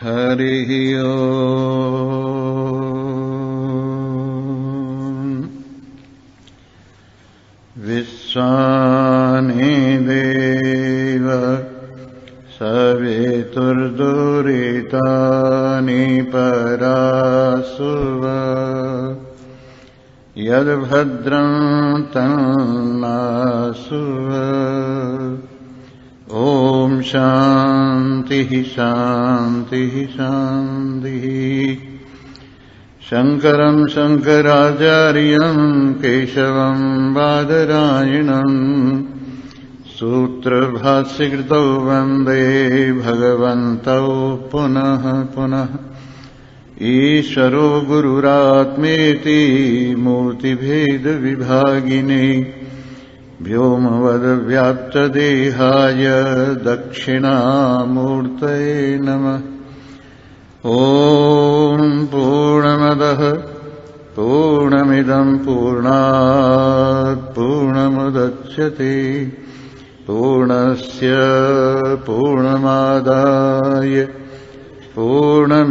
हरिः ओम्। विश्वानि देव सवितुर्दुरितानि परासुव यद्भद्रं तन्नासुव। ॐ शान्तिः शान्तिः शान्तिः। शङ्करं शङ्कराचार्यं केशवं बादरायणं सूत्रभाष्यकृतौ वन्दे भगवन्तौ पुनः पुनः। ईश्वरो गुरुरात्मेति मूर्तिभेदविभागिने व्योमवद्व्याप्तदेहाय दक्षिणामूर्तये नमः। ॐ पूर्णमदः पूर्णमिदं पूर्णात् पूर्णमुदच्यते पूर्णस्य पूर्णमादाय पूर्णमेवावशिष्यते।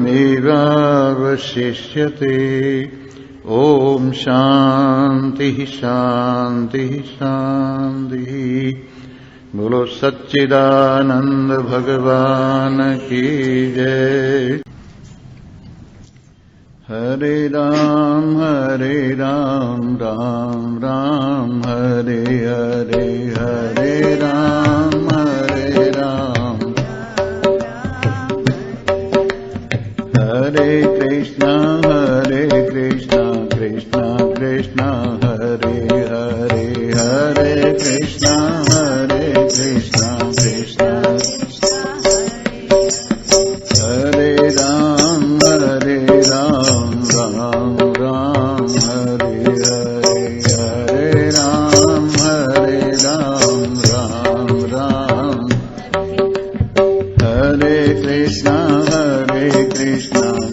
ॐ शान्तिः शान्तिः शान्तिः। बोलो सच्चिदानंद भगवान की जय। हरे राम राम राम हरे हरे, हरे राम हरे कृष्णा कृष्णा कृष्णा हरे हरे, हरे कृष्णा कृष्णा हरे राम राम राम हरे हरे, हरे राम राम राम हरे कृष्णा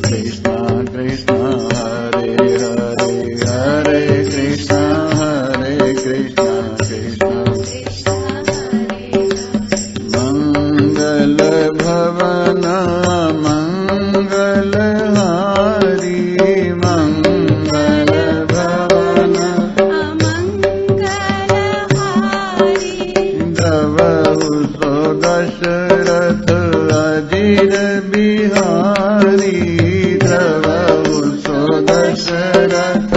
कृष्णा कृष्णा हरे हरे, हरे कृष्णा कृष्णा मंगल भवन मंगलहारी, मंगल भवन द्रवहु सो दशरथ अजीर बिहारी, द्रवहु सो दशरथ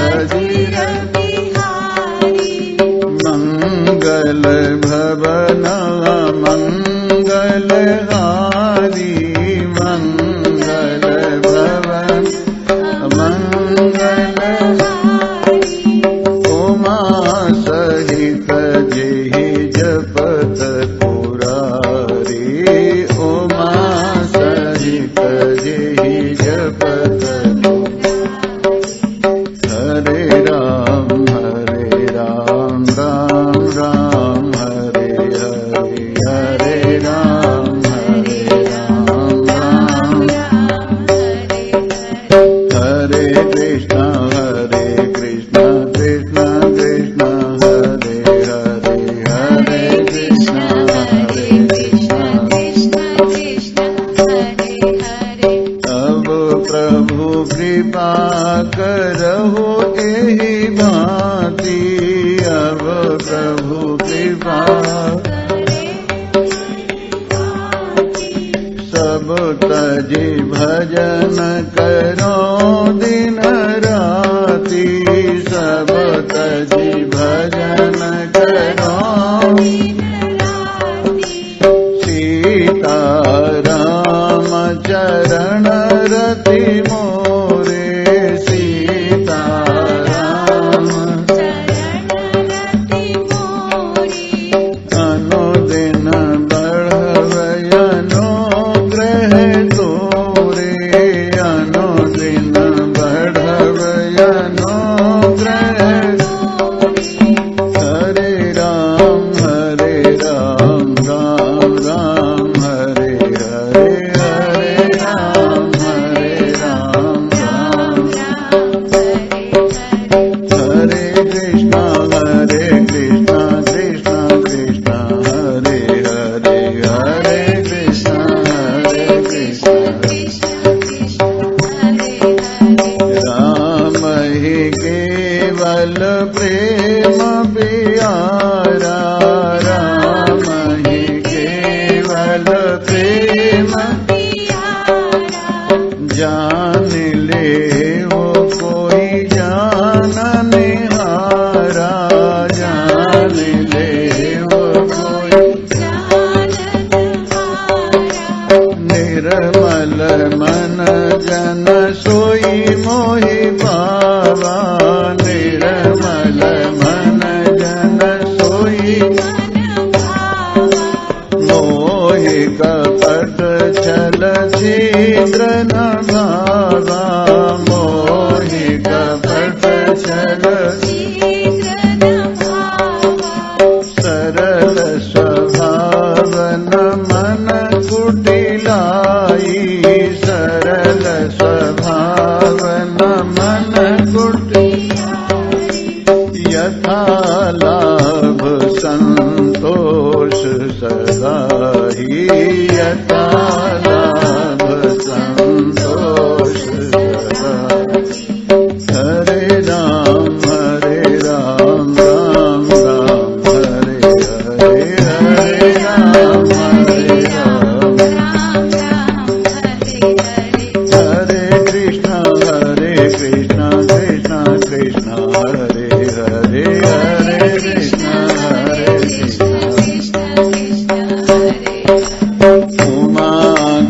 अजीर बिहारी। मंगल भवन मंगलहारी, मंगल भवन मंगलहारी। उमा सहित जेहि जपत पुरारी, उमा सहित जेहि जपत हरे राम राम राम हरे हरे, हरे राम राम हरे कृष्णा कृष्णा कृष्णा हरे हरे, हरे कृष्णा अब प्रभु कृपा करहु एहि भांति, अब प्रभु कृपा सब तजि भजन करो दिन राति, सब तजि भजन करो। सीता राम चरण रति मोरे, सीता राम अनुदिन बढ़वय अनुग्रह तोरे, अनुदिन बढ़वय भावा निर्मल मन जन सोई मोहि कपट छल छिद्र न भावा मोहि कपट छल सरल स्वभाव न मन कुटिलाई सरल स्वभाव न मन कुटिलाई यथा लाभ संतोष सदा ही यथा लाभ संतोष सदा हरे राम राम राम हरे हरे हरे राम हरे कृष्ण कृष्ण कृष्ण हरे हरे हरे कृष्ण उमा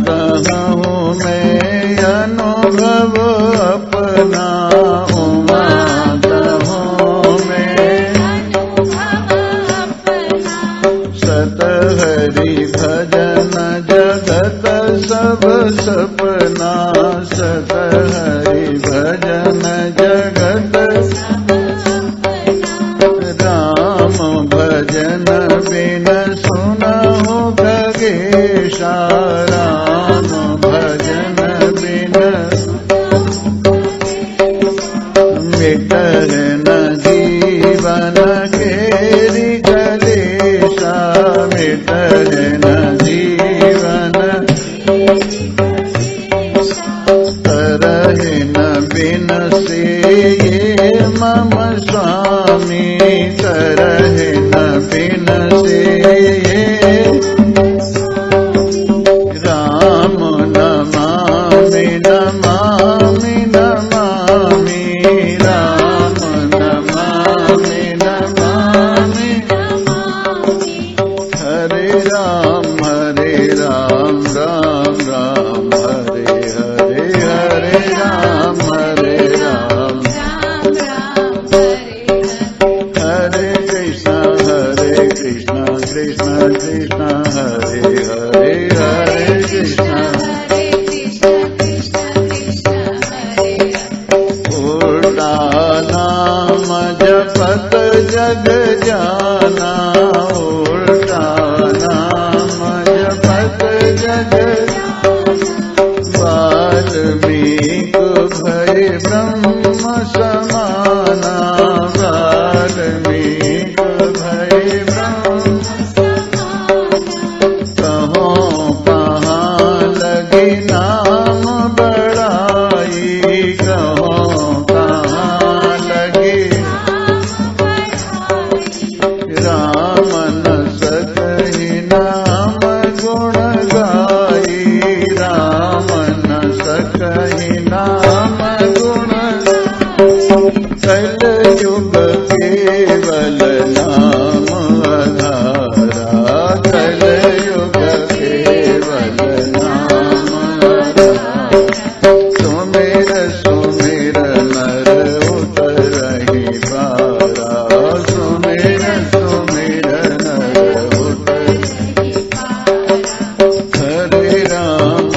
कहूँ मैं अनुभव अपना उमा कहूँ मैं सत हरि भजन जगत सब सपना सत हरि भजन जगत राम भजन बिन सुनहु खगेशा राम भजन बिन मिटल न जीवन केरि कलेशा मिटल न जीवन तरहि न बिन से मम स्वामी तरहि न बिन से राम नमामि नमामि नमामि राम नमामि नमामि हरे राम राम राम हरे हरे हरे राम हरे कृष्ण कृष्ण कृष्ण हरे हरे हरे कृष्ण उल्टा नाम जपत जग जाना उल्टा नाम जपत जग वाल्मीकि भय ब्रह्म समाना वाल्मीकि भय ब्रह्म कहो कहाँ लगी नाम बड़ाई कहो कहाँ लगी राम न सकहि नाम गुण गाई राम न सकहि नाम गुण कल युग केवल नाम आधारा कल युग केवल नाम आधारा सुमिर सुमिर नर उतरहि पारा सुमिर सुमिर नर उतरहि हरे राम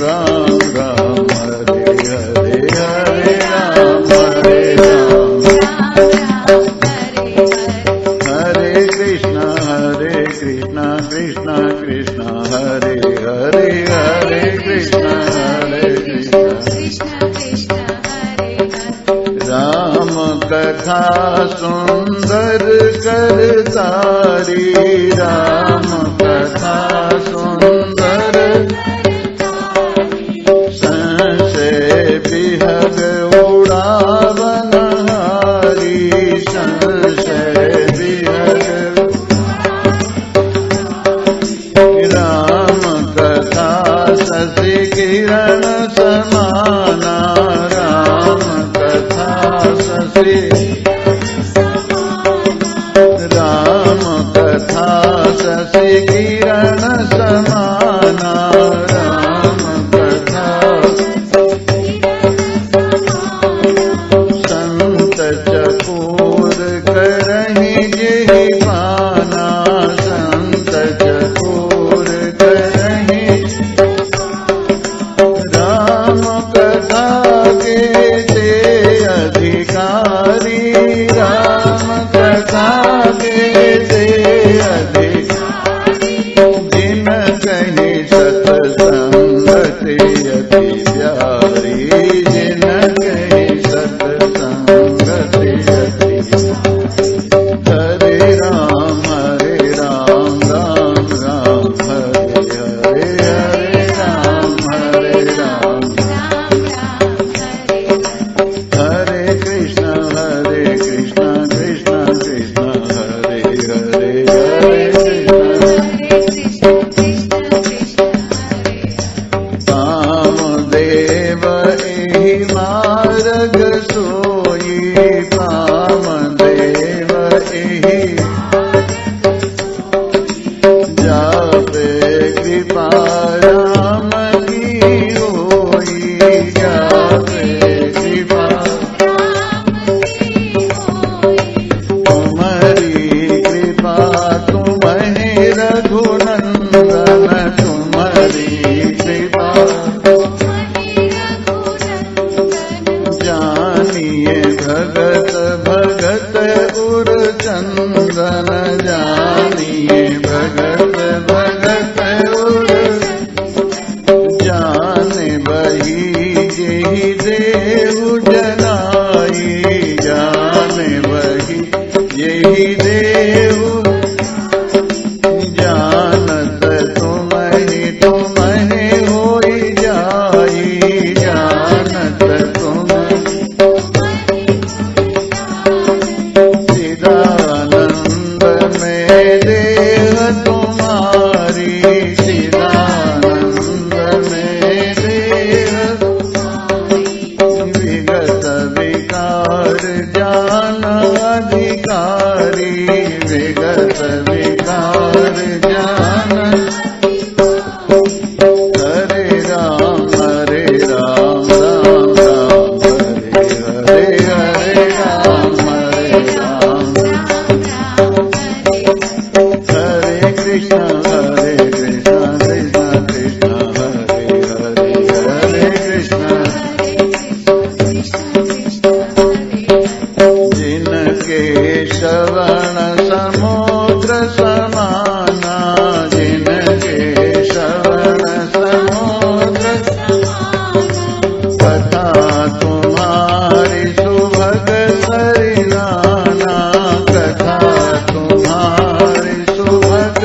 राम राम हरे हरे हरे राम हरे कृष्ण कृष्ण कृष्ण हरे हरे हरे कृष्ण राम कथा सुंदर करतारी राम कथा सुंदर संशय विहग उड़ावन हारी संशय विहग राम कथा शशि किरण समाना राम कथा शशि राम कथा शशि किरण समाना राम कथा जग सोई कामदेव एहि जापे कृपा राम की होई जापे कृपा तुम्हारी कृपा तुम्हें रघुनंदन तुम्हारी कृपा जानिए भगत भगत उर चंदन जानिए भगत भगत उर जाने बही जेहि देहु जनाई जाने बही यही देहु जानत तुम्हें तुम्हें होई जाई जानत तुम्हें चिदानंद में देह तुम्हारी चिदानंद में देह विगत विकार जान अधिकारी विगत विकार जान हरे राम राम राम हरे हरे राम हरे कृष्ण कृष्ण कृष्ण हरे हरे कृष्ण जिनके श्रवण समुद्र समाना जिनके श्रवण समुद्र कथा तुम्हारी सुभग सरिनाना कथा तुम्हारी सुभग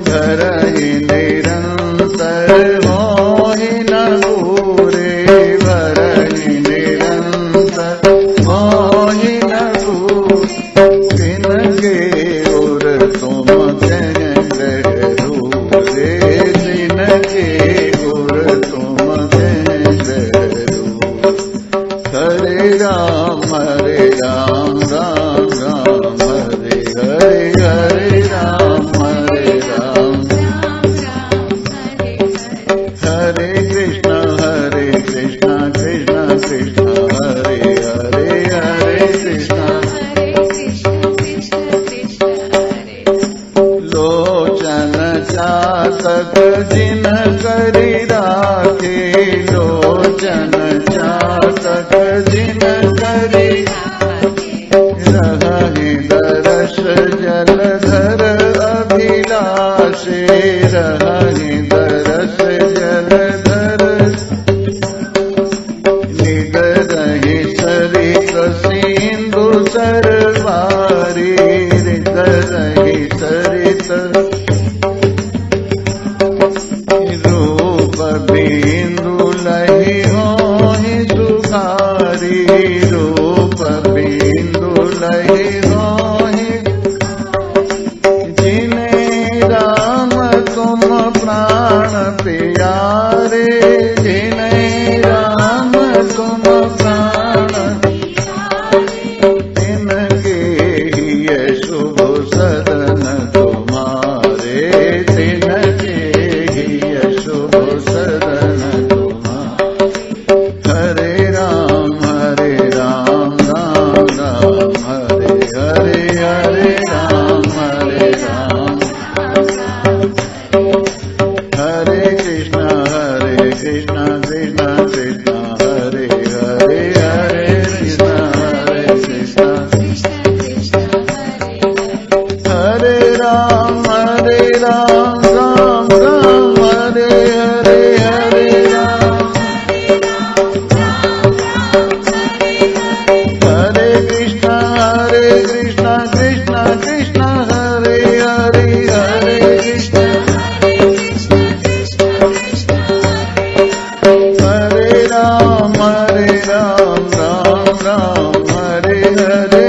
घर ही निरंतर होहि न पूरे घर ही निरंतर होहि न पूरे तिनके उर तुम ग्रहरू रे तिनके उर तुम ग्रहरू हरे राम राम राम हरे हरे राम हरे कृष्ण कृष्ण कृष्ण हरे हरे कृष्ण लोचन चातक जिन करि राखे लोचन चातक जिन करि रहहि दरस जलधर अभिलाषे रहहि दरस जलधर निदरहि सरित सिंधु सरवारी निदरहि सरित रूप बिंदु लहि होहि सुखारी रूप बिंदु लहि होहि जिन्हें राम तुम प्राण प्यारे जिन्हें राम तुम प्राण तिनके ही शुभ सदन तुम्हारे तिनके ही शुभ सदन तुम्हारे हरे राम राम राम हरे हरे राम हरे कृष्ण कृष्ण कृष्ण हरे हरे कृष्ण हरे राम राम राम हरे हरे राम हरे कृष्ण कृष्ण कृष्ण हरे हरे कृष्ण हरे राम राम राम हरे हरे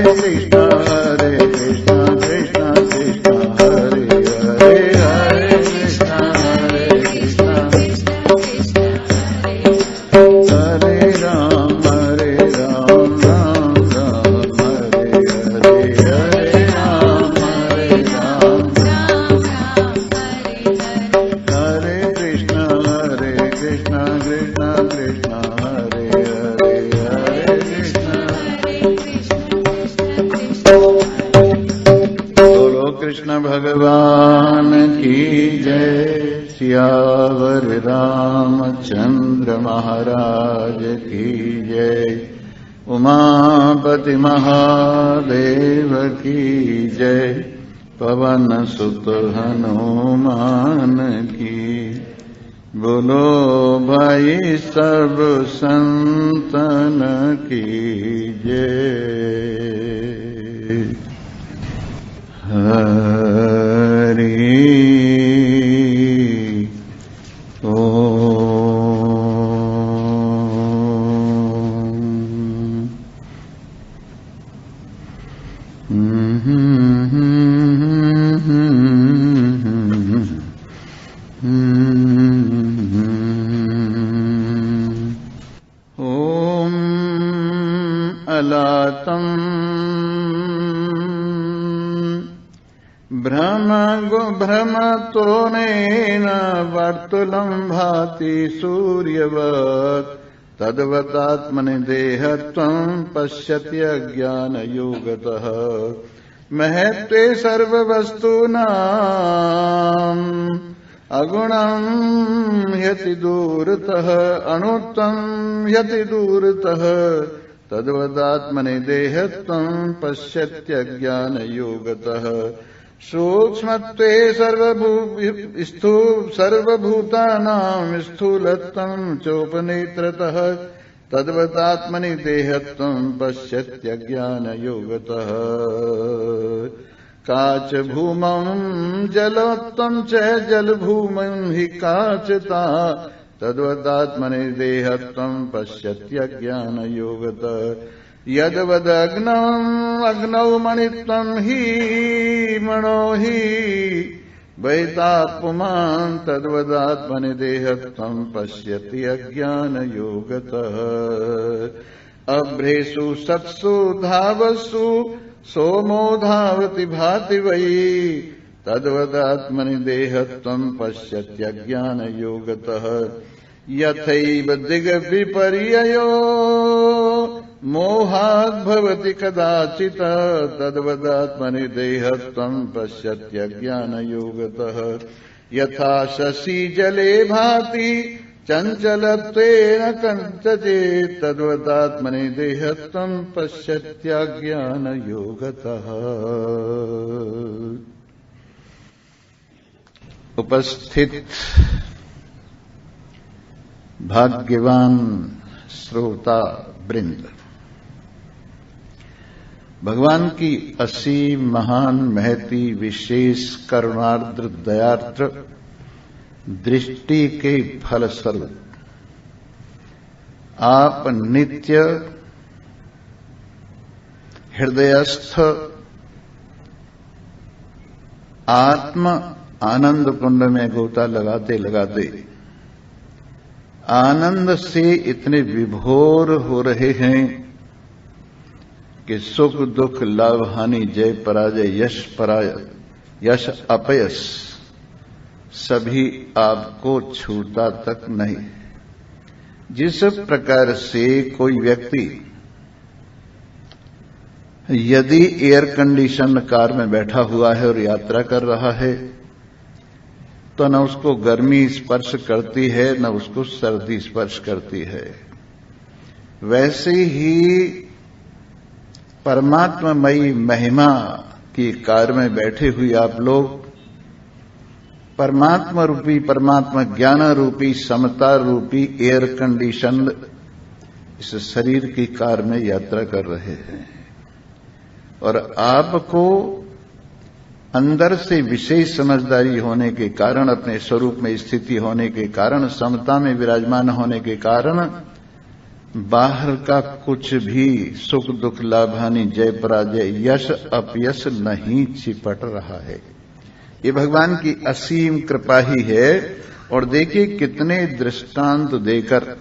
हरे कृष्ण कृष्ण कृष्ण हरे हरे भगवान की जय। सियावर रामचंद्र महाराज की जय। उमापति महादेव की जय। पवन सुत हनुमान की। बोलो भाई सब संतन की जय। हरि भ्रमतोनेन वर्तुलं भाति सूर्यवत् तद्वतात्मनि देहत्वं पश्यति अज्ञानयोगतः। महत्त्वे सर्ववस्तूनाम् अगुणं ह्यति दूरतः अणुत्वं ह्यति दूरतः तद्वदात्मनि देहत्वं पश्यत्यज्ञानयोगतः। सूक्ष्मत्वे सर्वभूतानां स्थूलत्वं चोपनेत्रतः तद्वतात्मनि देहत्वं पश्यत्यज्ञानयोगतः। काचभूमं जलोत्तं च जलभूमं हि काचता तद्वदात्मनि देहत्वं पश्यत्यज्ञानयोगतः। यद्वदग्नौ मणित्वं हि मणो हि वैतापुमान् तद्वदात्मनि देहत्वं पश्यति अज्ञानयोगतः। अभ्रेषु सत्सु धावसु सोमो धावति भाति वै तद्वदात्मनि देहत्वं पश्यत्यज्ञानयोगतः। यथैव दिग्विपर्ययो मोहाद् भवति कदाचित् तद्वदात्मनि देहत्वं पश्यत्यज्ञानयोगतः। यथा शशि जले भाति चञ्चलत्वेन कञ्चचेत् तद्वदात्मनि देहत्वं पश्यत्यज्ञानयोगतः। उपस्थित भाग्यवान श्रोता वृंद, भगवान की असीम महान महती विशेष करुणार्द्र दयार्द्र दृष्टि के फलस्वरूप आप नित्य हृदयस्थ आत्म आनंद कुंड में गोता लगाते लगाते आनंद से इतने विभोर हो रहे हैं कि सुख दुख लाभ हानि जय पराजय यश अपयश सभी आपको छूता तक नहीं। जिस प्रकार से कोई व्यक्ति यदि एयर कंडीशन कार में बैठा हुआ है और यात्रा कर रहा है तो न उसको गर्मी स्पर्श करती है न उसको सर्दी स्पर्श करती है, वैसे ही परमात्मामयी महिमा की कार में बैठे हुए आप लोग परमात्मा रूपी परमात्मा ज्ञान रूपी समता रूपी एयर कंडीशन इस शरीर की कार में यात्रा कर रहे हैं और आपको अंदर से विशेष समझदारी होने के कारण, अपने स्वरूप में स्थिति होने के कारण, समता में विराजमान होने के कारण बाहर का कुछ भी सुख दुख लाभ हानि जय पराजय यश अपयश नहीं चिपट रहा है। ये भगवान की असीम कृपा ही है। और देखिए कितने दृष्टांत देकर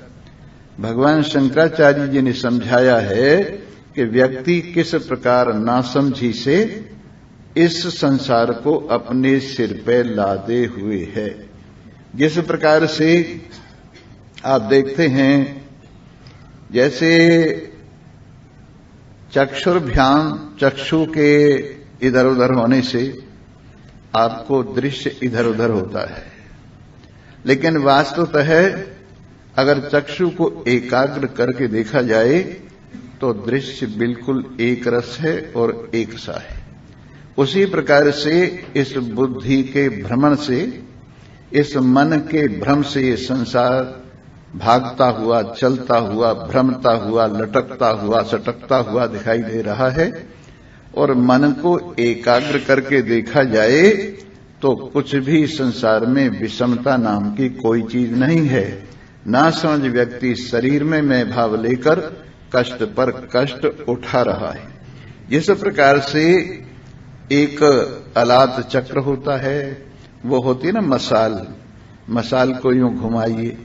भगवान शंकराचार्य जी ने समझाया है कि व्यक्ति किस प्रकार नासमझी से इस संसार को अपने सिर पे लादे हुए है। जिस प्रकार से आप देखते हैं जैसे चक्षुर्भ्याम चक्षु के इधर उधर होने से आपको दृश्य इधर उधर होता है, लेकिन वास्तवतः अगर चक्षु को एकाग्र करके देखा जाए तो दृश्य बिल्कुल एक रस है और एक सा है। उसी प्रकार से इस बुद्धि के भ्रमण से, इस मन के भ्रम से ये संसार भागता हुआ, चलता हुआ, भ्रमता हुआ, लटकता हुआ, सटकता हुआ दिखाई दे रहा है। और मन को एकाग्र करके देखा जाए तो कुछ भी संसार में विषमता नाम की कोई चीज नहीं है। ना समझ व्यक्ति शरीर में मैं भाव लेकर कष्ट पर कष्ट उठा रहा है। जिस प्रकार से एक अलात चक्र होता है, वो होती है ना मसाल, मसाल को यूं घुमाइए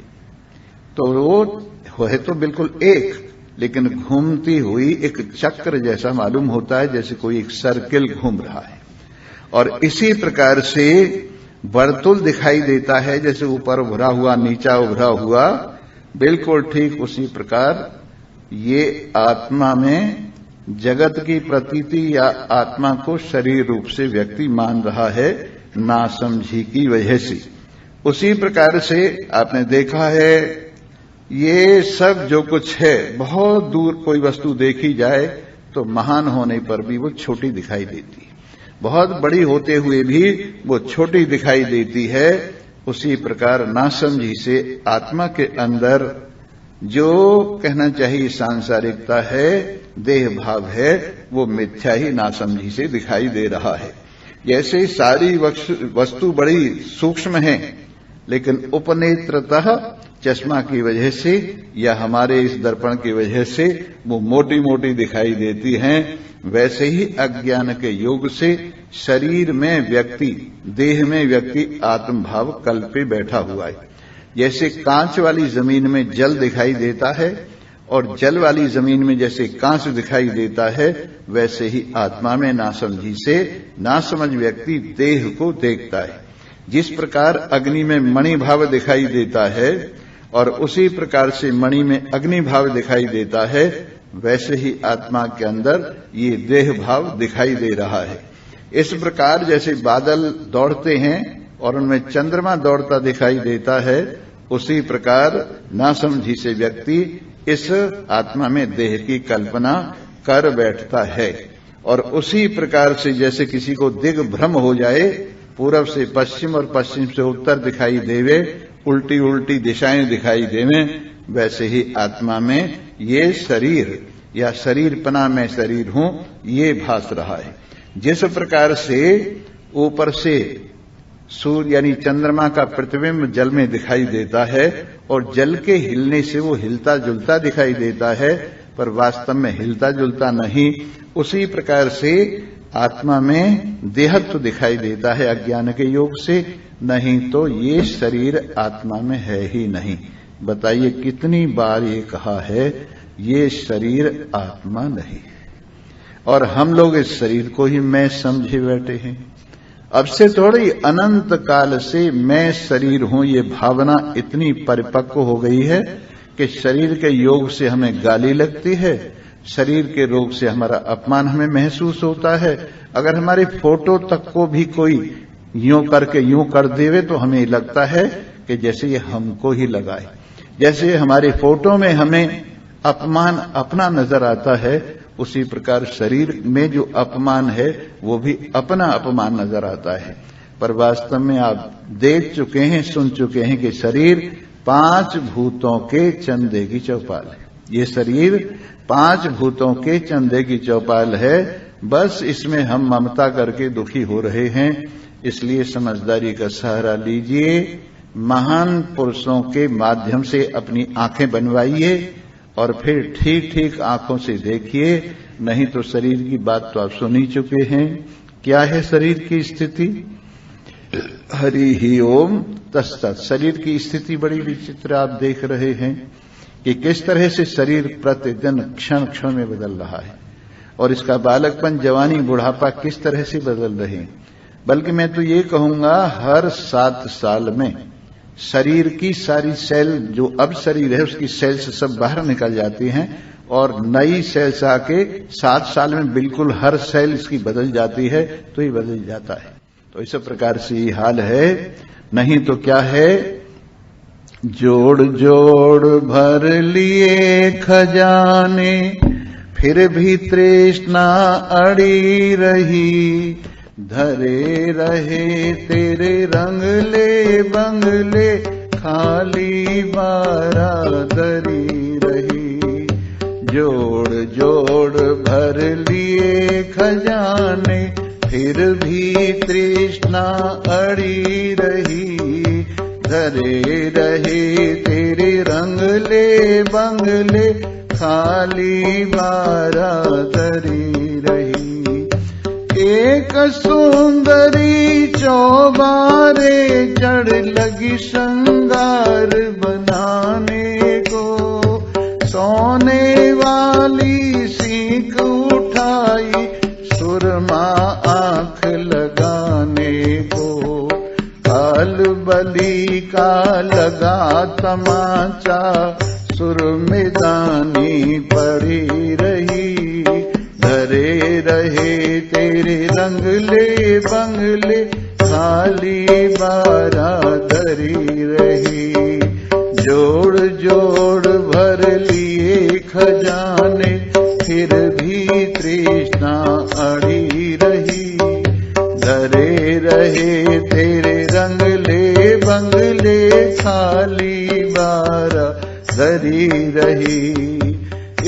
तो वो है तो बिल्कुल एक, लेकिन घूमती हुई एक चक्र जैसा मालूम होता है, जैसे कोई एक सर्किल घूम रहा है। और इसी प्रकार से वर्तुल दिखाई देता है, जैसे ऊपर उभरा हुआ, नीचा उभरा हुआ, बिल्कुल ठीक उसी प्रकार ये आत्मा में जगत की प्रतीति या आत्मा को शरीर रूप से व्यक्ति मान रहा है नासमझी की वजह से। उसी प्रकार से आपने देखा है ये सब जो कुछ है, बहुत दूर कोई वस्तु देखी जाए तो महान होने पर भी वो छोटी दिखाई देती है, बहुत बड़ी होते हुए भी वो छोटी दिखाई देती है। उसी प्रकार नासमझी से आत्मा के अंदर जो कहना चाहिए सांसारिकता है, देह भाव है, वो मिथ्या ही नासमझी से दिखाई दे रहा है। जैसे सारी वस्तु बड़ी सूक्ष्म है, लेकिन उपनेत्रतः चश्मा की वजह से या हमारे इस दर्पण की वजह से वो मोटी मोटी दिखाई देती हैं, वैसे ही अज्ञान के योग से शरीर में व्यक्ति, देह में व्यक्ति आत्मभाव कल्पे बैठा हुआ है। जैसे कांच वाली जमीन में जल दिखाई देता है और जल वाली जमीन में जैसे कांच दिखाई देता है, वैसे ही आत्मा में नासमझी से नासमझ व्यक्ति देह को देखता है। जिस प्रकार अग्नि में मणि भाव दिखाई देता है और उसी प्रकार से मणि में अग्नि भाव दिखाई देता है, वैसे ही आत्मा के अंदर ये देह भाव दिखाई दे रहा है। इस प्रकार जैसे बादल दौड़ते हैं और उनमें चंद्रमा दौड़ता दिखाई देता है, उसी प्रकार नासमझी से व्यक्ति इस आत्मा में देह की कल्पना कर बैठता है। और उसी प्रकार से जैसे किसी को दिग्भ्रम हो जाए, पूरब से पश्चिम और पश्चिम से उत्तर दिखाई देवे, उल्टी उल्टी दिशाएं दिखाई देवे, वैसे ही आत्मा में ये शरीर या शरीरपना में शरीर हूं, ये भास रहा है। जिस प्रकार से ऊपर से सूर्य यानी चंद्रमा का प्रतिबिंब जल में दिखाई देता है और जल के हिलने से वो हिलता जुलता दिखाई देता है, पर वास्तव में हिलता जुलता नहीं, उसी प्रकार से आत्मा में देहत्व दिखाई देता है अज्ञान के योग से। नहीं तो ये शरीर आत्मा में है ही नहीं। बताइए कितनी बार ये कहा है, ये शरीर आत्मा नहीं, और हम लोग इस शरीर को ही मैं समझे बैठे हैं। अब से थोड़ी अनंत काल से मैं शरीर हूं, ये भावना इतनी परिपक्व हो गई है कि शरीर के योग से हमें गाली लगती है, शरीर के रोग से हमारा अपमान हमें महसूस होता है। अगर हमारी फोटो तक को भी कोई यूं करके यूं कर देवे तो हमें लगता है कि जैसे ये हमको ही लगाए, जैसे हमारी फोटो में हमें अपमान अपना नजर आता है, उसी प्रकार शरीर में जो अपमान है वो भी अपना अपमान नजर आता है। पर वास्तव में आप देख चुके हैं, सुन चुके हैं कि शरीर 5 भूतों के चंदे की चौपाल है। ये शरीर 5 भूतों के चंदे की चौपाल है, बस इसमें हम ममता करके दुखी हो रहे हैं। इसलिए समझदारी का सहारा लीजिए, महान पुरुषों के माध्यम से अपनी आंखें बनवाइए और फिर ठीक ठीक आंखों से देखिए। नहीं तो शरीर की बात तो आप सुन ही चुके हैं। क्या है शरीर की स्थिति? हरि ही ओम तत्सत्। शरीर की स्थिति बड़ी विचित्र आप देख रहे हैं कि किस तरह से शरीर प्रतिदिन क्षण क्षण में बदल रहा है, और इसका बालकपन, जवानी, बुढ़ापा किस तरह से बदल रहे हैं। बल्कि मैं तो ये कहूंगा हर 7 साल में शरीर की सारी सेल, जो अब शरीर है उसकी सेल्स सब बाहर निकल जाती हैं और नई सेल्स आके 7 साल में बिल्कुल हर सेल इसकी बदल जाती है। तो ये बदल जाता है। तो इस प्रकार से ये हाल है। नहीं तो क्या है, जोड़ जोड़ भर लिए खजाने, फिर भी तृष्णा अड़ी रही। धरे रहे तेरे रंगले बंगले, खाली बारादरी रही। जोड़ जोड़ भर लिए खजाने, फिर भी तृष्णा अड़ी रही। धरे रहे तेरे रंगले बंगले, खाली बारादरी रही। एक सुंदरी चौबारे चढ़ लगी श्रृंगार बनाने को। सोने वाली सीख उठाई सुरमा आंख लगाने को। काल बली का लगा तमाचा, सुर में दानी पड़ी रही। धरे रहे तेरे रंगले बंगले, खाली बारादरी रही। जोड़ जोड़ भर लिए खजाने, फिर भी तृष्णा अड़ी रही। धरे रहे तेरे रंगले बंगले, खाली बारादरी रही।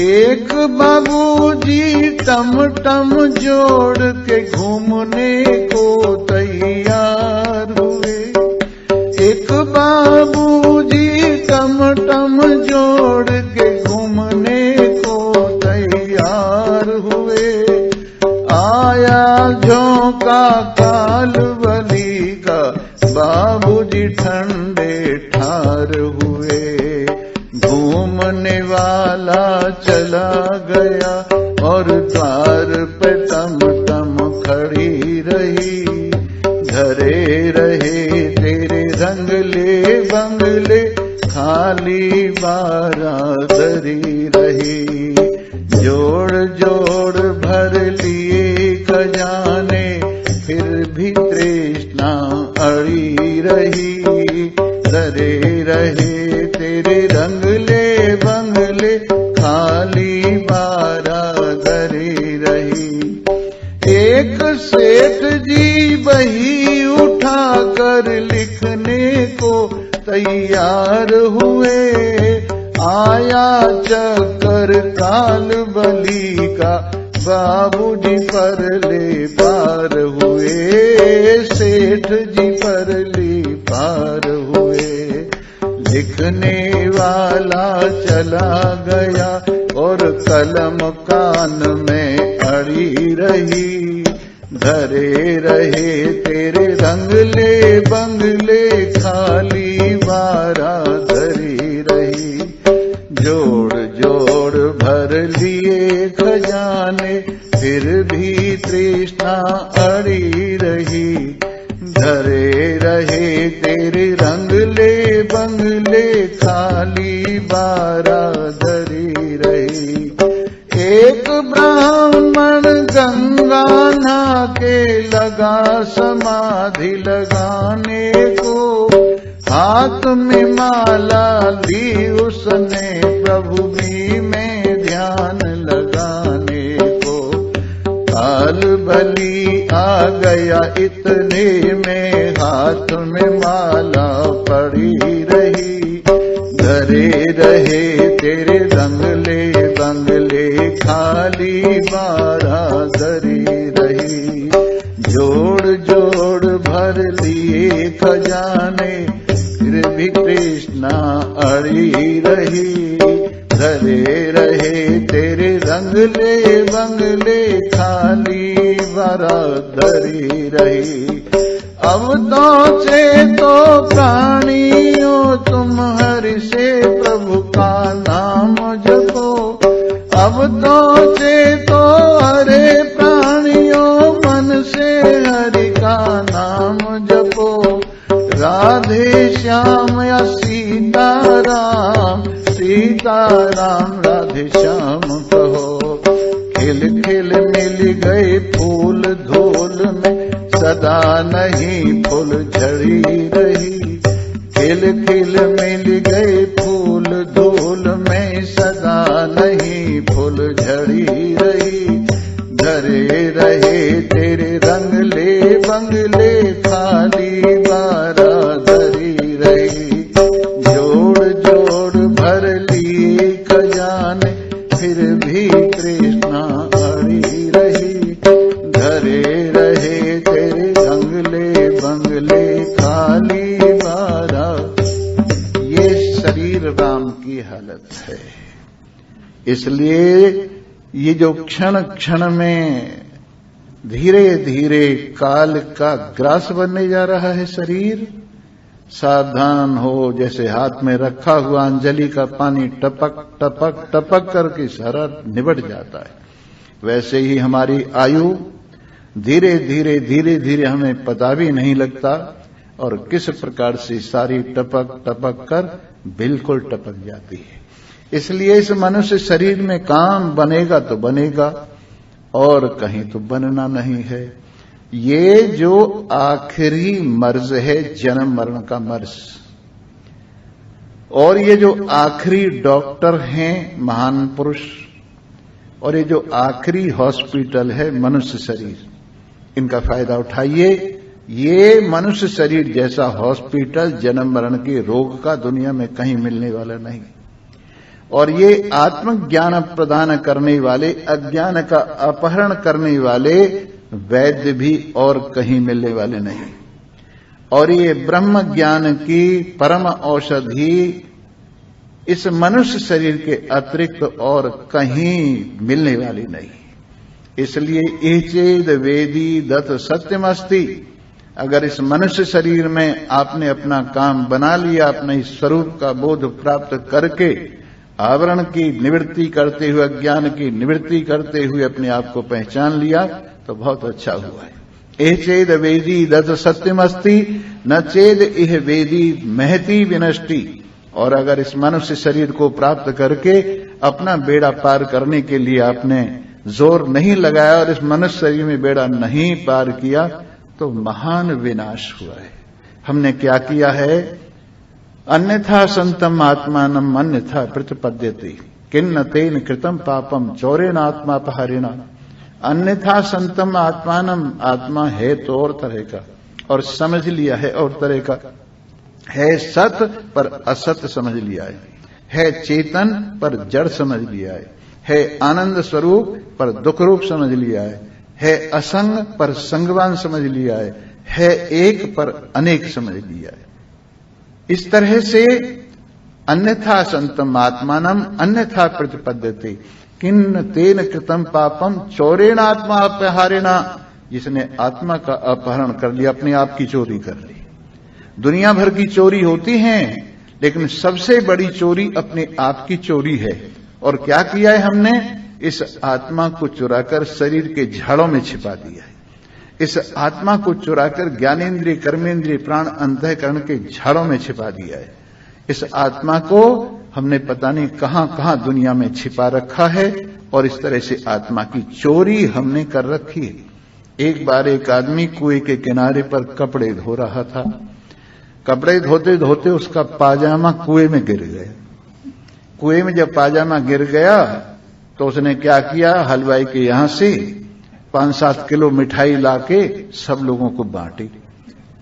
एक बाबूजी टम टम जोड़ के घूमने को तैयार हुए। एक बाबूजी टम टम जोड़ के घूमने को तैयार हुए। आया झोंका काल बली का, बाबूजी ठंडे ठार हुए। घूमने वाला चला गया और द्वार पे टम टम खड़ी रही। धरे रहे तेरे रंगले बंगले, खाली बारादरी रही। जोड़ जोड़ भर लिए खजाने, फिर भी तृष्णा अड़ी रही। धरे रहे तेरे रंगले बंगले, खाली बारादरी रही। एक सेठ जी बही उठा कर लिखने को तैयार हुए। आया चक्कर काल बली का, बाबूजी परले पार हुए। सेठ जी परली पार हुए। लिखने वाला चला गया और कलम कान में अड़ी रही। धरे रहे तेरे रंगले बंगले, खाली बारादरी रही। जोड़ जोड़ भर लिए खजाने, फिर भी तृष्णा अड़ी रही। धरे रहे तेरे रंगले बंगले, खाली बारादरी रही। एक ब्राह्मण गंगा नहा के लगा समाधि लगाने को। हाथ में माला ली उसने, प्रभु जी में ध्यान लगाने को। काल बली आ गया इतने में, हाथ में माला पड़ी रही। धरे रहे तेरे रंगले बंगले, खाली बारादरी रही। जोड़ जोड़ भर लिए खजाने, फिर भी तृष्णा अड़ी रही। धरे रहे तेरे रंगले बंगले, खाली बारादरी रही। अब तो से तो प्राणियों तुम हरि से प्रभु का नाम जपो। अब तो से तो हरे प्राणियों मन से हरि का नाम जपो। राधे श्याम या सीताराम, सीताराम राधे श्याम कहो। खिल खिल मिल गए फूल धूल में, सदा नहीं फुलझड़ी रही। खिल खिल मिल गए फूल धूल में, सदा नहीं फुलझड़ी रही। धरे रहे तेरे रंगले बंगले, खाली बारादरी रही। जोड़ जोड़ भर लिए खजाने, फिर भी तृष्णा अड़ी रही। धरे रहे तेरे रंगले बंगले, खाली बारा। ये शरीर राम की हालत है। इसलिए ये जो क्षण क्षण में धीरे धीरे काल का ग्रास बनने जा रहा है शरीर, सावधान हो। जैसे हाथ में रखा हुआ अंजलि का पानी टपक टपक टपक करके सारा निबट जाता है, वैसे ही हमारी आयु धीरे धीरे धीरे धीरे हमें पता भी नहीं लगता और किस प्रकार से सारी टपक टपक कर बिल्कुल टपक जाती है। इसलिए इस मनुष्य शरीर में काम बनेगा तो बनेगा और कहीं तो बनना नहीं है। ये जो आखिरी मर्ज है, जन्म मरण का मर्ज, और ये जो आखिरी डॉक्टर हैं महान पुरुष, और ये जो आखिरी हॉस्पिटल है मनुष्य शरीर, इनका फायदा उठाइए। ये मनुष्य शरीर जैसा हॉस्पिटल जन्म मरण के रोग का दुनिया में कहीं मिलने वाला नहीं। और ये आत्मज्ञान प्रदान करने वाले, अज्ञान का अपहरण करने वाले वैद्य भी और कहीं मिलने वाले नहीं। और ये ब्रह्म ज्ञान की परम औषधि इस मनुष्य शरीर के अतिरिक्त और कहीं मिलने वाली नहीं। इसलिए एचेद वेदी दत्त सत्यमस्ति। अगर इस मनुष्य शरीर में आपने अपना काम बना लिया, अपने इस स्वरूप का बोध प्राप्त करके आवरण की निवृत्ति करते हुए, अज्ञान की निवृत्ति करते हुए अपने आप को पहचान लिया तो बहुत अच्छा हुआ है। एह चेद वेदी दत्त सत्यमस्ति, न चेद इह वेदी महती विनष्टि। और अगर इस मनुष्य शरीर को प्राप्त करके अपना बेड़ा पार करने के लिए आपने जोर नहीं लगाया और इस मनुष्य शरीर में बेड़ा नहीं पार किया तो महान विनाश हुआ है। हमने क्या किया है? अन्यथा संतम आत्मानम अन्यथा प्रतिपद्यते, किन्न तेन कृतम पापम चौरेणात्मापहरिणा। अन्यथा संतम आत्मानम, आत्मा है तो और तरह का और समझ लिया है और तरह का है। सत पर असत समझ लिया है चेतन पर जड़ समझ लिया है आनंद स्वरूप पर दुख रूप समझ लिया है असंग पर संगवान समझ लिया है एक पर अनेक समझ लिया है। इस तरह से अन्यथा संतम आत्मानम अन्यथा प्रतिपद्यते, किन्न तेन कृतम पापम चौरेणात्मा अपहारिणा। जिसने आत्मा का अपहरण कर लिया, अपने आप की चोरी कर ली। दुनिया भर की चोरी होती हैं, लेकिन सबसे बड़ी चोरी अपने आप की चोरी है। और क्या किया है हमने? इस आत्मा को चुराकर शरीर के झाड़ों में छिपा दिया है। इस आत्मा को चुराकर ज्ञानेन्द्रिय कर्मेंद्रिय प्राण अंतःकरण के झाड़ों में छिपा दिया है। इस आत्मा को हमने पता नहीं कहां कहां दुनिया में छिपा रखा है और इस तरह से आत्मा की चोरी हमने कर रखी है। एक बार एक आदमी कुएं के किनारे पर कपड़े धो रहा था। कपड़े धोते धोते उसका पाजामा कुएं में गिर गया। कुएं में जब पाजामा गिर गया तो उसने क्या किया? हलवाई के यहां से 5-7 किलो मिठाई लाके सब लोगों को बांटी।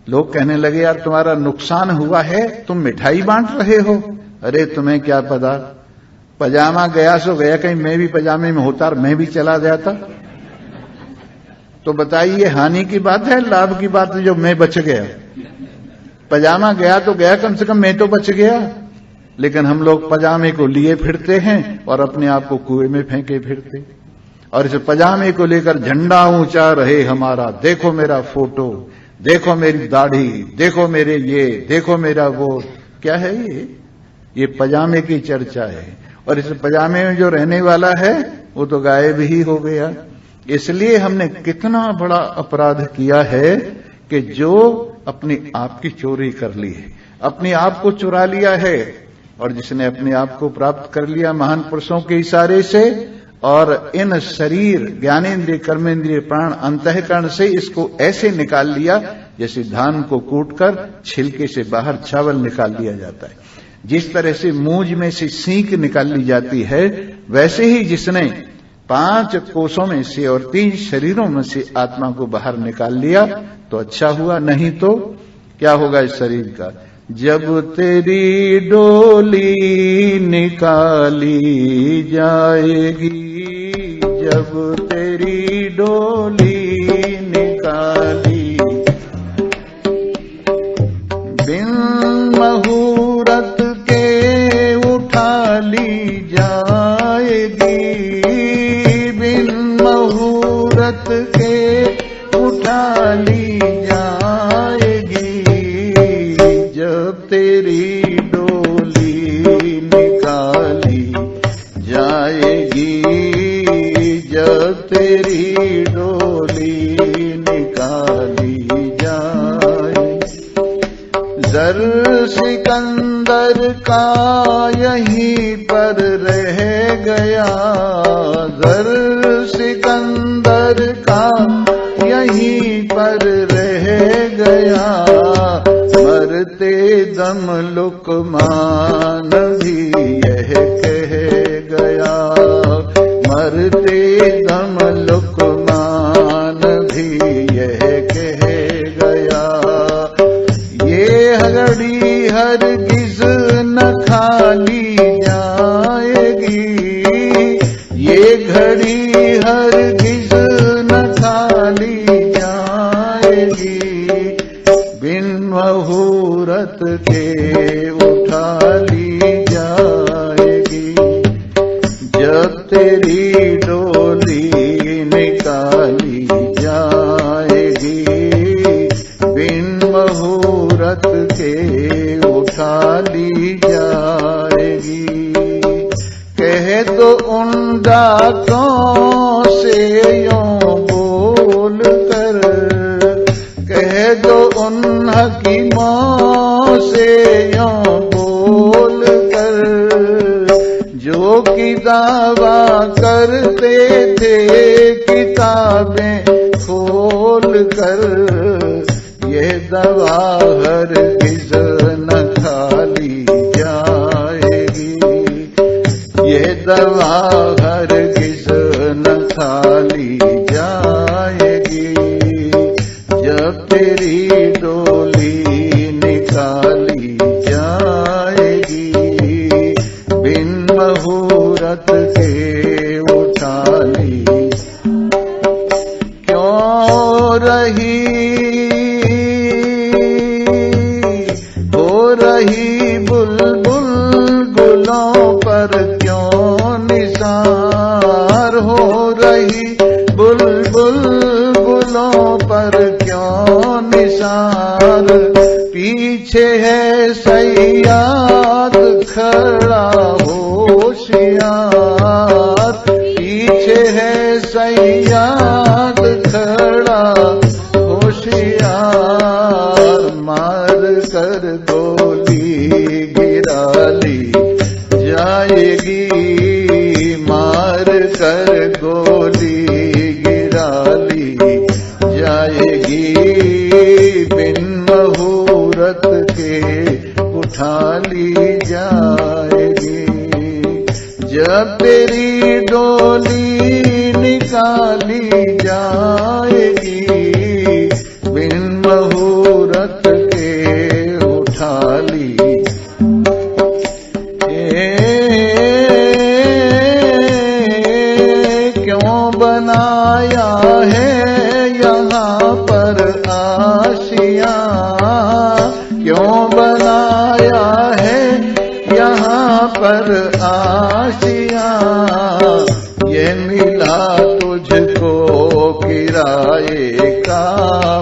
लोग कहने लगे, यार तुम्हारा नुकसान हुआ है, तुम मिठाई बांट रहे हो। अरे तुम्हें क्या पता, पजामा गया सो गया, कहीं मैं भी पजामे में होता और मैं भी चला जाता तो बताइए हानि की बात है लाभ की बात है? जो मैं बच गया, पजामा गया तो गया, कम से कम मैं तो बच गया। लेकिन हम लोग पजामे को लिए फिरते हैं और अपने आप को कुएं में फेंके फिरते। और इस पजामे को लेकर झंडा ऊंचा रहे हमारा, देखो मेरा फोटो, देखो मेरी दाढ़ी, देखो मेरे ये, देखो मेरा वो। क्या है ये पजामे की चर्चा है। और इस पजामे में जो रहने वाला है वो तो गायब ही हो गया। इसलिए हमने कितना बड़ा अपराध किया है कि जो अपने आप की चोरी कर ली है, अपने आप को चुरा लिया है। और जिसने अपने आप को प्राप्त कर लिया महान पुरुषों के इशारे से, और इन शरीर ज्ञानेन्द्रिय कर्मेंद्रिय प्राण अंतःकरण से इसको ऐसे निकाल लिया जैसे धान को कूटकर छिलके से बाहर चावल निकाल लिया जाता है। जिस तरह से मूंज में से सींक निकाल ली जाती है, वैसे ही जिसने 5 कोषों में से और 3 शरीरों में से आत्मा को बाहर निकाल लिया तो अच्छा हुआ, नहीं तो क्या होगा इस शरीर का। जब तेरी डोली निकाली जाएगी, जब तेरी डोली निकाली, बिन मुहूर्त के उठा ली जाएगी, बिन मुहूर्त के उठा ली जाएगी। जब तेरी डोली निकाली जाएगी, जब तेरी डोली निकाली जाएगी। जर सिकंदर का यहीं पर रह गया, जर सिकंदर का यहीं पर रह गया। मरते दम लुकमान भी यह कह गया, मरते दम लुकमान भी यह कह गया। ये घड़ी हरगिज न खाली जाएगी, ये घड़ी हरगिज न खाली जाएगी। बिन मुहूर्त के उठा ली जाएगी, जब तेरी डोली निकाली जाएगी। बिन मुहूर्त के उठा ली जाएगी। कहे तो उन डाकों से यूं बोल कर, कहे तो उन हकीमों से यूं बोल कर, जो कि दावा करते थे किताबें खोल कर। ये दवा हरगिज न खाली जाएगी, ये दवा हरगिज न खाली जाएगी। जब तेरी डोली निकाली जाएगी, बिन मुहूर्त के उठा ली। क्यों रही हो रही बुलबुल गुलों पर, क्यों निसार हो रही बुलबुल गुलों पर, क्यों निसार। पीछे है सैयाद खड़ा होशियार, पीछे है सैयाद खड़ा होशियार। मार कर गोली गिरा ली जाएगी, मार कर गोली गिरा ली जाएगी। बिन मुहूर्त के उठा ली जाएगी। जब तेरी डोली निकाली जाएगी, बिन मुहूर्त के उठा ली। क्यों बनाया है यहाँ पर आशियाँ, क्यों बनाया है यहाँ पर आशियाँ। ये मिला तुझको किराए का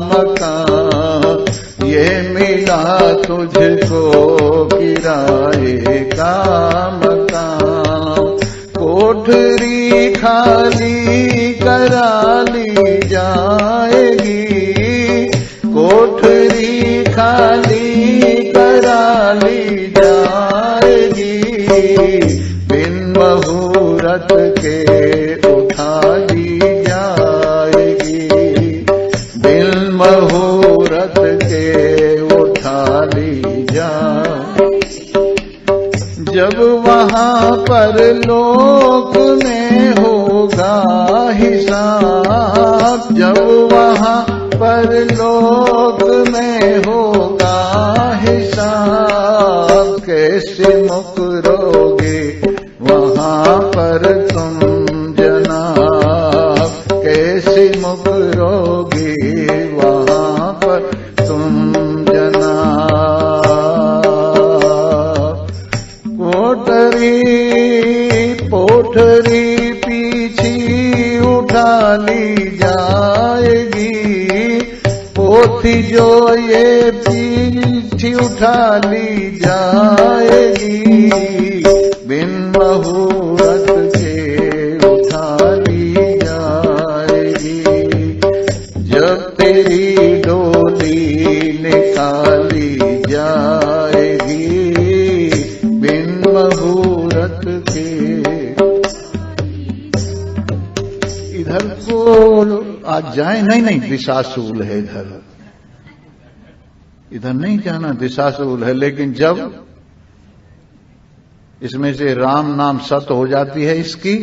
मकान, ये मिला तुझको किराए का मकान। कोठरी खाली करा ली जाएगी, कोठरी खाली करा ली जाएगी। बिन मुहूर्त के निकाली जाएगी। जब वहां पर लोक में होगा हिसाब, जब वहां पर लोक में होगा हिसाब, कैसे मुकरोगे वहां पर तुम जनाब, कैसे मुकरोगे वहां पर तुम जनाब। पोठरी पीछी उठा ली जाएगी, पोथी जो ये पीछी उठा ली जाएगी, बिन मुहूर्त के उठा ली जाएगी। जब तेरी डोली निकाली जाएगी, बिन मुहूर्त के। इधर को आज जाए, नहीं दिशाशूल है इधर नहीं जाना, दिशाशूल है। लेकिन जब इसमें से राम नाम सत हो जाती है इसकी,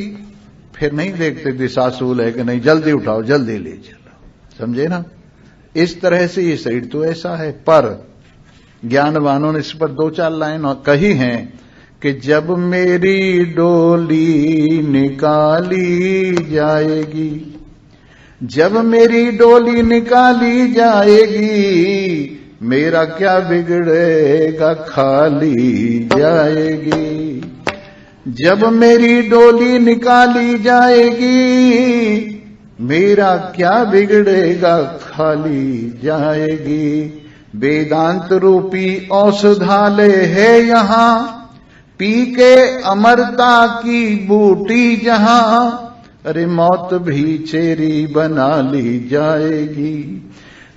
फिर नहीं देखते दिशाशूल है कि नहीं, जल्दी उठाओ जल्दी ले चलो, समझे ना। इस तरह से ये शरीर तो ऐसा है। पर ज्ञानवानों ने इस पर 2-4 लाइन कही हैं कि जब मेरी डोली निकाली जाएगी, जब मेरी डोली निकाली जाएगी, मेरा क्या बिगड़ेगा खाली जाएगी। जब मेरी डोली निकाली जाएगी, मेरा क्या बिगड़ेगा खाली जाएगी। वेदांत रूपी औषधालय है यहाँ, पी के अमरता की बूटी जहां, अरे मौत भी चेरी बना ली जाएगी,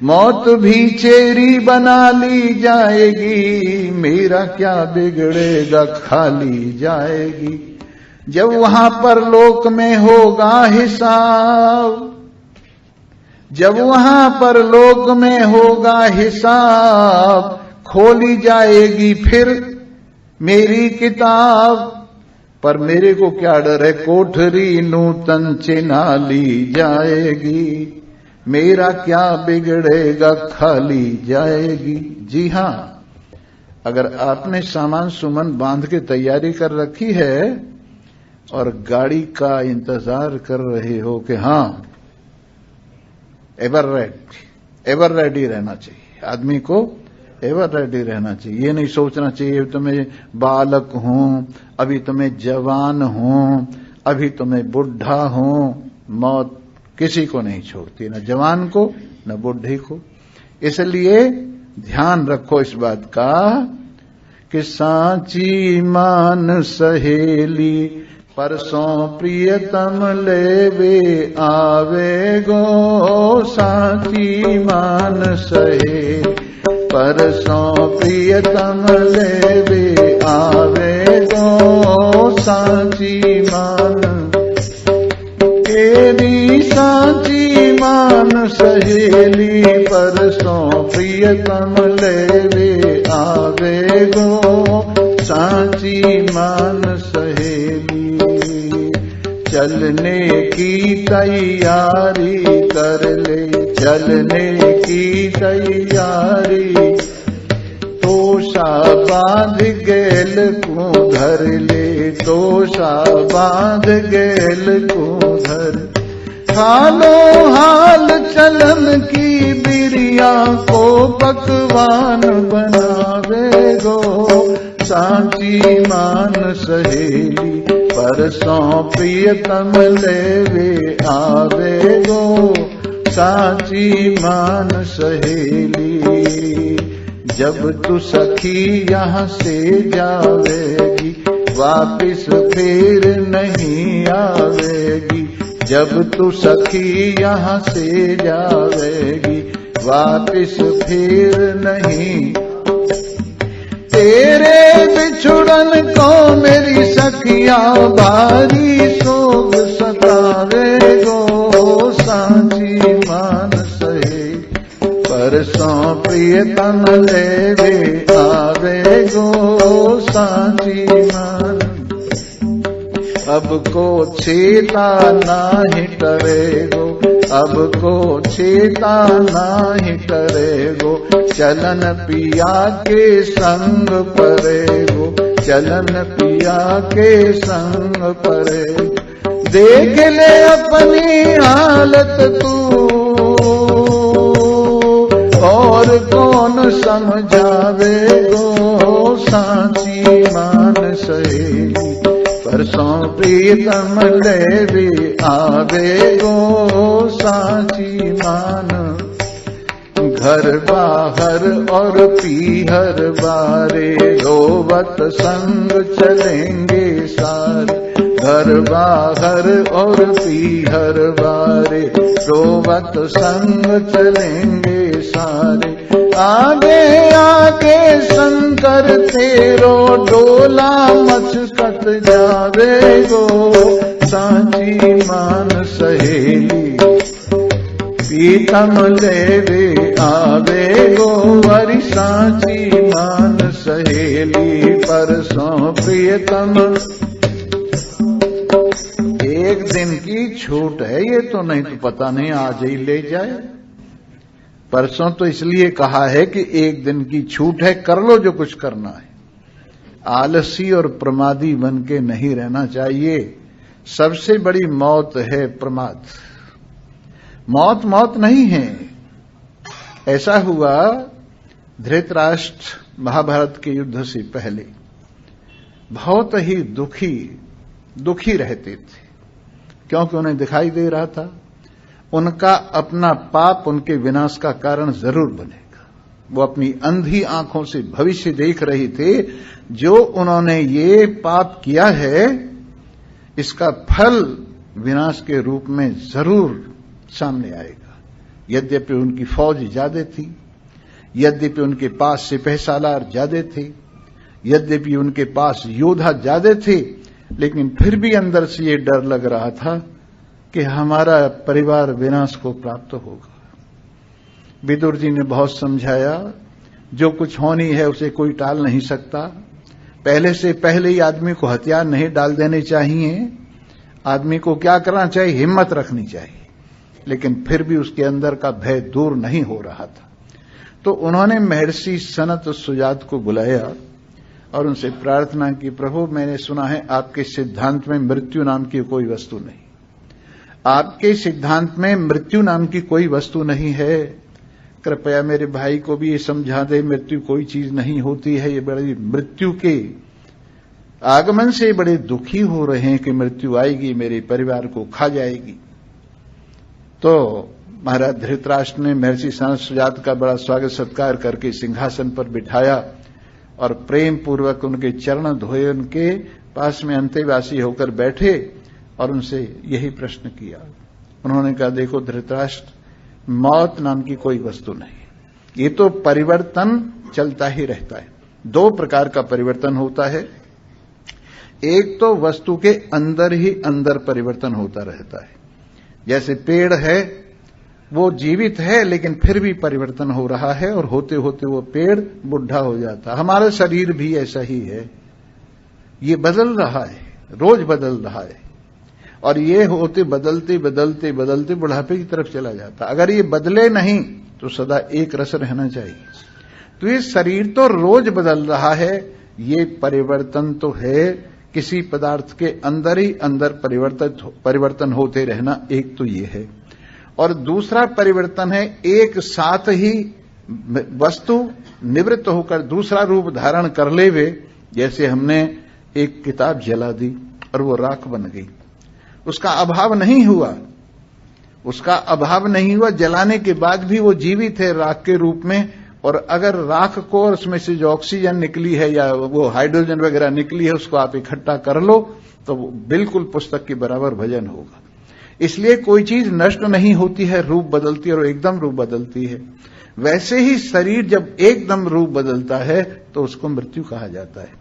मौत भी चेरी बना ली जाएगी, मेरा क्या बिगड़ेगा खाली जाएगी। जब वहां पर लोक में होगा हिसाब, जब वहां पर लोक में होगा हिसाब, खोली जाएगी फिर मेरी किताब। पर मेरे को क्या डर है, कोठरी नूतन चिन्हा ली जाएगी, मेरा क्या बिगड़ेगा खाली जाएगी। जी हां, अगर आपने सामान सुमन बांध के तैयारी कर रखी है और गाड़ी का इंतजार कर रहे हो कि हां एवर रेडी रहना चाहिए, आदमी को एवर रेडी रहना चाहिए। ये नहीं सोचना चाहिए तो मैं बालक हूं, अभी तो मैं जवान हूं, अभी तो मैं बुढ़ा हूं। मौत किसी को नहीं छोड़ती, न जवान को न बुढ़े को। इसलिए ध्यान रखो इस बात का कि सांची मान सहेली, परसों प्रियतम लेवे आवे गो। सांची मान सहेली, परसों प्रियतम लेवे आवे गो। सांची मान तेरी सांची मान सहेली, परसों प्रियतम लेवे आवे गो। सांची मान सहेली, चलने की तैयारी कर ले, चलने की तैयारी। तोषा बांध गेल को धर ले, तोषा बांध गेल को धर। हालो हाल चलन की बिरिया को पकवान बनावे गो। सांची मान सहेली, परसों प्रियतम लेवे आवे गो। सांची मान सहेली, जब तू सखी यहाँ से जावेगी, वापिस फिर नहीं आवेगी। जब तू सखी यहाँ से जावेगी, वापिस फिर नहीं। तेरे बिछुड़न को मेरी सखिया भारी सोग सतावे गो। सांची मान सहे, परसों प्रियतम लेवे आवे गो सांची मान। अब को छेता नाही टरेगो, अब को छेता नाही टरेगो, चलन पिया के संग परेगो, चलन पिया के संग परेगो। देख ले अपनी हालत तू, और कौन समझावेगो सांची मान सहेली। परसों प्रीतम लेवे आवेगो सांची मान। घर बाहर और पीहर बारे रोवत संग चलेंगे सारे, घर बाहर और पीहर बारे रोवत संग चलेंगे सारे। आगे आगे शंकर तेरो डोला मचकत जावेगो सांची मान सहेली। प्रीतम लेवे आवेगो वरी सांची मान सहेली। परसों प्रियतम, एक दिन की छूट है ये तो, नहीं तो पता नहीं आज ही ले जाए। परसों तो इसलिए कहा है कि एक दिन की छूट है, कर लो जो कुछ करना है। आलसी और प्रमादी बन के नहीं रहना चाहिए। सबसे बड़ी मौत है प्रमाद। मौत मौत नहीं है। ऐसा हुआ, धृतराष्ट्र महाभारत के युद्ध से पहले बहुत ही दुखी रहते थे, क्योंकि उन्हें दिखाई दे रहा था उनका अपना पाप उनके विनाश का कारण जरूर बनेगा। वो अपनी अंधी आंखों से भविष्य देख रहे थे, जो उन्होंने ये पाप किया है इसका फल विनाश के रूप में जरूर सामने आएगा। यद्यपि उनकी फौज ज्यादा थी, यद्यपि उनके पास सिपह सालार ज्यादा थे, यद्यपि उनके पास योद्धा ज्यादा थे, लेकिन फिर भी अंदर से ये डर लग रहा था कि हमारा परिवार विनाश को प्राप्त होगा। विदुर जी ने बहुत समझाया, जो कुछ होनी है उसे कोई टाल नहीं सकता। पहले से पहले ही आदमी को हथियार नहीं डाल देने चाहिए। आदमी को क्या करना चाहिए? हिम्मत रखनी चाहिए। लेकिन फिर भी उसके अंदर का भय दूर नहीं हो रहा था। तो उन्होंने महर्षि सनत सुजात को बुलाया और उनसे प्रार्थना की, प्रभु मैंने सुना है आपके सिद्धांत में मृत्यु नाम की कोई वस्तु नहीं, आपके सिद्धांत में मृत्यु नाम की कोई वस्तु नहीं है। कृपया मेरे भाई को भी ये समझा दे, मृत्यु कोई चीज नहीं होती है। ये बड़ी मृत्यु के आगमन से बड़े दुखी हो रहे हैं कि मृत्यु आएगी, मेरे परिवार को खा जाएगी। तो महाराज धृतराष्ट्र ने महर्षि सनत सुजात का बड़ा स्वागत सत्कार करके सिंहासन पर बिठाया और प्रेम पूर्वक उनके चरण धोए, उनके पास में अंतेवासी होकर बैठे और उनसे यही प्रश्न किया। उन्होंने कहा, देखो धृतराष्ट्र, मौत नाम की कोई वस्तु नहीं, ये तो परिवर्तन चलता ही रहता है। दो प्रकार का परिवर्तन होता है। एक तो वस्तु के अंदर ही अंदर परिवर्तन होता रहता है। जैसे पेड़ है, वो जीवित है लेकिन फिर भी परिवर्तन हो रहा है और होते होते वो पेड़ बुढ़ा हो जाता है। हमारा शरीर भी ऐसा ही है, ये बदल रहा है, रोज बदल रहा है और ये होते बदलते बदलते बदलते बुढ़ापे की तरफ चला जाता। अगर ये बदले नहीं तो सदा एक रस रहना चाहिए। तो ये शरीर तो रोज बदल रहा है, ये परिवर्तन तो है, किसी पदार्थ के अंदर ही अंदर परिवर्तन होते रहना, एक तो ये है। और दूसरा परिवर्तन है, एक साथ ही वस्तु निवृत्त होकर दूसरा रूप धारण कर लेवे। जैसे हमने एक किताब जला दी और वो राख बन गई, उसका अभाव नहीं हुआ, उसका अभाव नहीं हुआ, जलाने के बाद भी वो जीवित है राख के रूप में। और अगर राख को और उसमें से जो ऑक्सीजन निकली है या वो हाइड्रोजन वगैरह निकली है, उसको आप इकट्ठा कर लो तो बिल्कुल पुस्तक के बराबर वजन होगा। इसलिए कोई चीज नष्ट नहीं होती है, रूप बदलती है और एकदम रूप बदलती है। वैसे ही शरीर जब एकदम रूप बदलता है तो उसको मृत्यु कहा जाता है।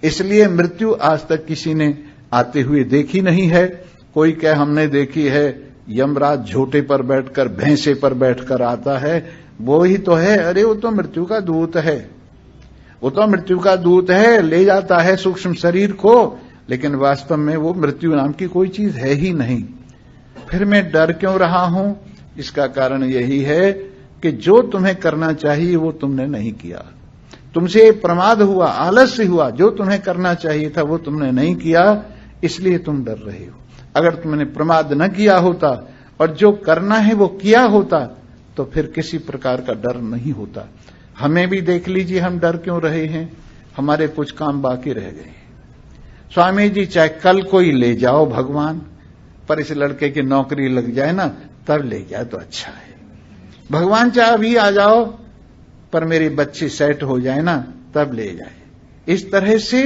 इसलिए मृत्यु आज तक किसी ने आते हुए देखी नहीं है। कोई कह हमने देखी है, यमराज झोटे पर बैठकर भैंसे पर बैठकर आता है, वो ही तो है। अरे वो तो मृत्यु का दूत है, वो तो मृत्यु का दूत है, ले जाता है सूक्ष्म शरीर को, लेकिन वास्तव में वो मृत्यु नाम की कोई चीज है ही नहीं। फिर मैं डर क्यों रहा हूं? इसका कारण यही है कि जो तुम्हें करना चाहिए वो तुमने नहीं किया, तुमसे प्रमाद हुआ, आलस्य हुआ, जो तुम्हें करना चाहिए था वो तुमने नहीं किया, इसलिए तुम डर रहे हो। अगर तुमने प्रमाद न किया होता और जो करना है वो किया होता तो फिर किसी प्रकार का डर नहीं होता। हमें भी देख लीजिए, हम डर क्यों रहे हैं? हमारे कुछ काम बाकी रह गए। स्वामी जी चाहे कल कोई ले जाओ भगवान, पर इस लड़के की नौकरी लग जाए ना तब ले जाए तो अच्छा है। भगवान चाहे अभी आ जाओ पर मेरी बच्ची सेट हो जाए ना तब ले जाए। इस तरह से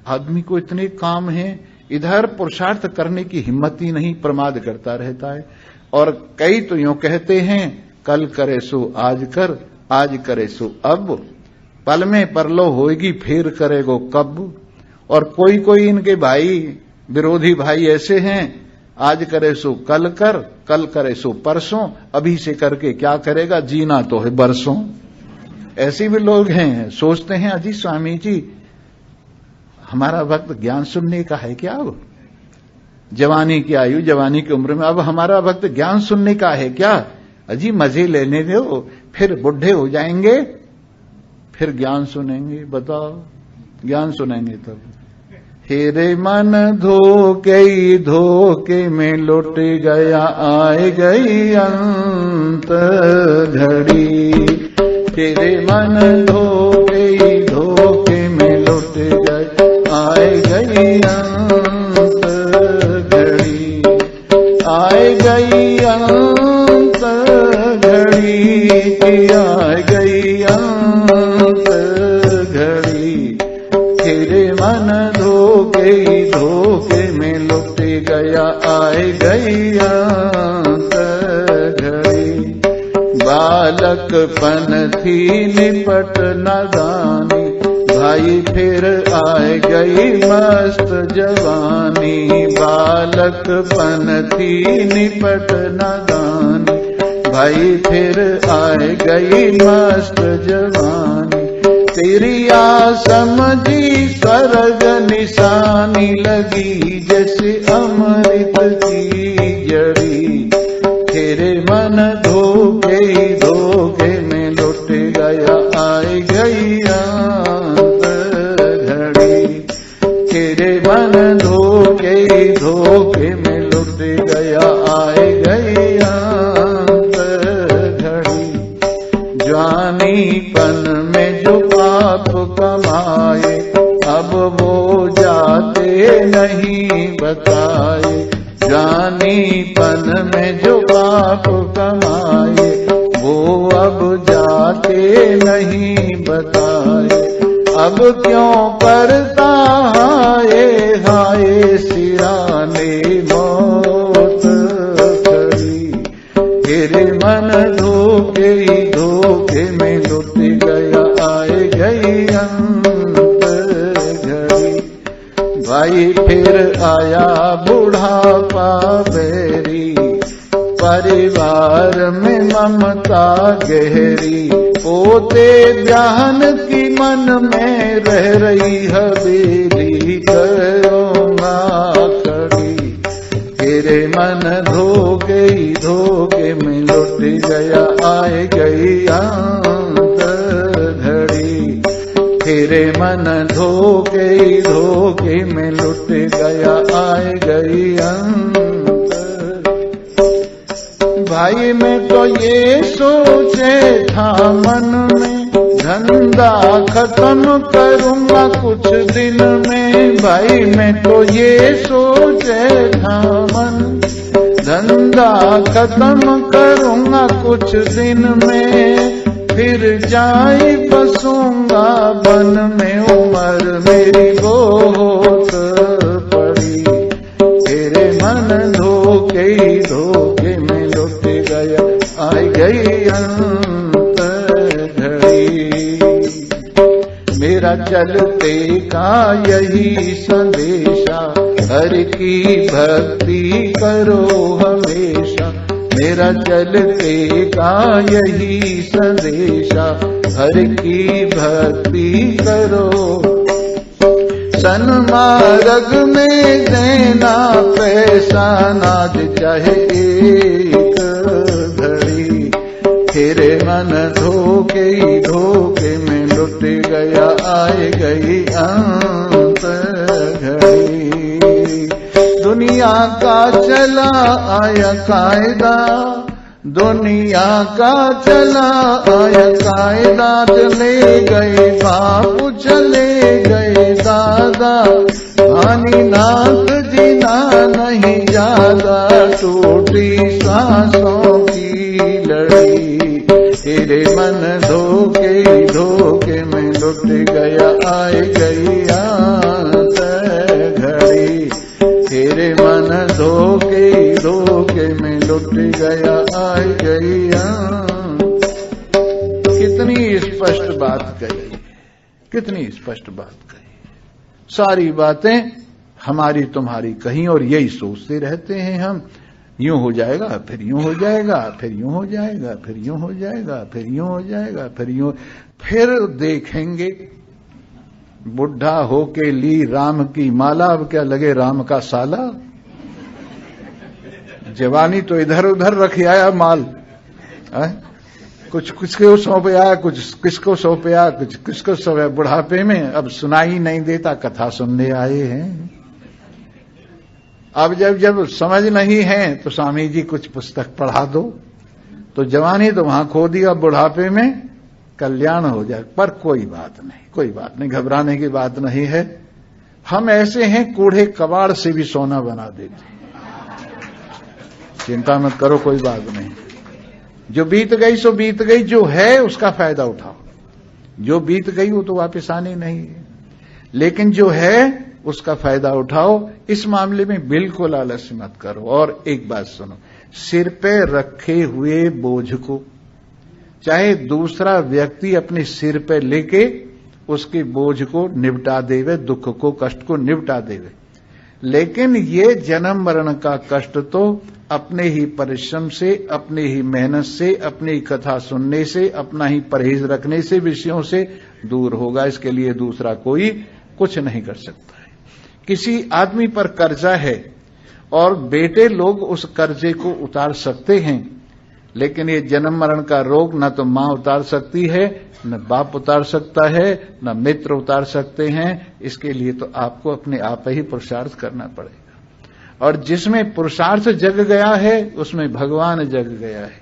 आदमी को इतने काम हैं, इधर पुरुषार्थ करने की हिम्मत ही नहीं, प्रमाद करता रहता है। और कई तो यूं कहते हैं, कल करे सो आज कर, आज करे सो अब, पल में परलो होएगी फिर करेगो कब। और कोई कोई इनके भाई, विरोधी भाई ऐसे हैं, आज करे सो कल कर, कल करे सो परसों, अभी से करके क्या करेगा, जीना तो है बरसों। ऐसे भी लोग हैं, सोचते हैं अजी स्वामी जी हमारा वक्त ज्ञान सुनने का है क्या? अब जवानी की आयु, जवानी की उम्र में अब हमारा वक्त ज्ञान सुनने का है क्या? अजी मजे लेने दो, फिर बुढ़े हो जाएंगे फिर ज्ञान सुनेंगे। बताओ, ज्ञान सुनेंगे तब। हेरे मन धोके धोके में लुट गया, आए गई अंत घड़ी। तेरे मन धोके धोके में लुट गए, आए गई अंत घड़ी, आए गई अंत घड़ी, आए गई अंत घड़ी। तेरे मन धोके धोके में लुट गया, आए गई अंत घड़ी। बालकपन थी निपट नादानी, भाई फिर आए गई मस्त जवानी। बालकपन थी निपट नादानी, भाई फिर आए गई मस्त जवानी। तेरी समझी स्वर्ग निशानी लगी, जैसे अमृत की जड़ी। तेरे मन धोके धोके में लुट गया, आए गई अंत घड़ी। तेरे मन धोके धोके में लुट गया, आए गई अंत घड़ी। जवानीपन में जो पाप कमाए, अब वो जाते नहीं बताए। जवानीपन में जो पाप कमाए, वो अब जाते नहीं बताए। अब क्यों करता हाय हाय सिराने मौत खड़ी। तेरे मन धोके धोके में लुट गया, आए गई अंत घड़ी। भाई फिर आया बुढ़ापा बेरी, परिवार में ममता गहरी। पोते ध्यान की मन में रह रही हवेली, करूँगा खड़ी। तेरे मन धोके धोके में लुट गया, आए गई अंत घड़ी। तेरे मन धोके धोके में लुट गया, आए गई अंत। भाई मैं तो ये सोचे था मन में, धंधा खत्म करूँगा कुछ दिन में। भाई मैं तो ये सोचे था मन, धंधा खत्म करूँगा कुछ दिन में। फिर जाई बसूंगा वन में, उम्र मेरी बहुत पड़ी। तेरे मन धोके धोके में लुट गया, आई गई अंत घड़ी। मेरा चलते का यही संदेशा, हरि की भक्ति करो हमेशा। मेरा चलते का यही संदेशा, हर की भक्ति करो। सन्मार्ग में देना पैसा नाज चाहे एक घड़ी, तेरे मन धोखे ही धोखे में लुट गया, आए गई अंत घड़ी। दुनिया का चला आया कायदा, दुनिया का चला आया कायदा, चले गए बापू चले गए दादा, भानीनाथ जीना नहीं ज्यादा, टूटी सांसों की लड़ी, तेरे मन धोखे धोखे में लुट गया, आए गई अंत घड़ी, तेरे मन धोखे धोखे में लुट गया, आए गई। कितनी स्पष्ट बात कही, कितनी स्पष्ट बात कही। सारी बातें हमारी तुम्हारी कहीं, और यही सोचते रहते हैं हम, यूं हो जाएगा फिर यूं हो जाएगा, फिर यूं हो जाएगा, फिर यूं हो जाएगा, फिर यूं हो जाएगा, फिर यूं, फिर देखेंगे बुढ़ा होके ली राम की माला, अब क्या लगे राम का साला। जवानी तो इधर उधर रख आया माल, कुछ किसको सौंप आया, कुछ किसको सौंप आया, कुछ किसको सौंपा, बुढ़ापे में अब सुनाई नहीं देता, कथा सुनने आए हैं। अब जब समझ नहीं है तो स्वामी जी कुछ पुस्तक पढ़ा दो, तो जवानी तो वहां खो दिया, बुढ़ापे में कल्याण हो जाए। पर कोई बात नहीं, कोई बात नहीं, घबराने की बात नहीं है। हम ऐसे हैं कूढ़े कबाड़ से भी सोना बना देते, चिंता मत करो, कोई बात नहीं। जो बीत गई सो बीत गई, जो है उसका फायदा उठाओ। जो बीत गई वो तो वापस आनी नहीं है, लेकिन जो है उसका फायदा उठाओ। इस मामले में बिल्कुल आलस मत करो। और एक बात सुनो, सिर पे रखे हुए बोझ को चाहे दूसरा व्यक्ति अपने सिर पे लेके उसके बोझ को निपटा देवे, दुख को कष्ट को निपटा देवे, लेकिन ये जन्म मरण का कष्ट तो अपने ही परिश्रम से, अपने ही मेहनत से, अपनी ही कथा सुनने से, अपना ही परहेज रखने से, विषयों से दूर होगा। इसके लिए दूसरा कोई कुछ नहीं कर सकता है। किसी आदमी पर कर्जा है और बेटे लोग उस कर्जे को उतार सकते हैं, लेकिन ये जन्म मरण का रोग न तो मां उतार सकती है, न बाप उतार सकता है, न मित्र उतार सकते हैं। इसके लिए तो आपको अपने आप ही पुरुषार्थ करना पड़ेगा। और जिसमें पुरुषार्थ जग गया है उसमें भगवान जग गया है,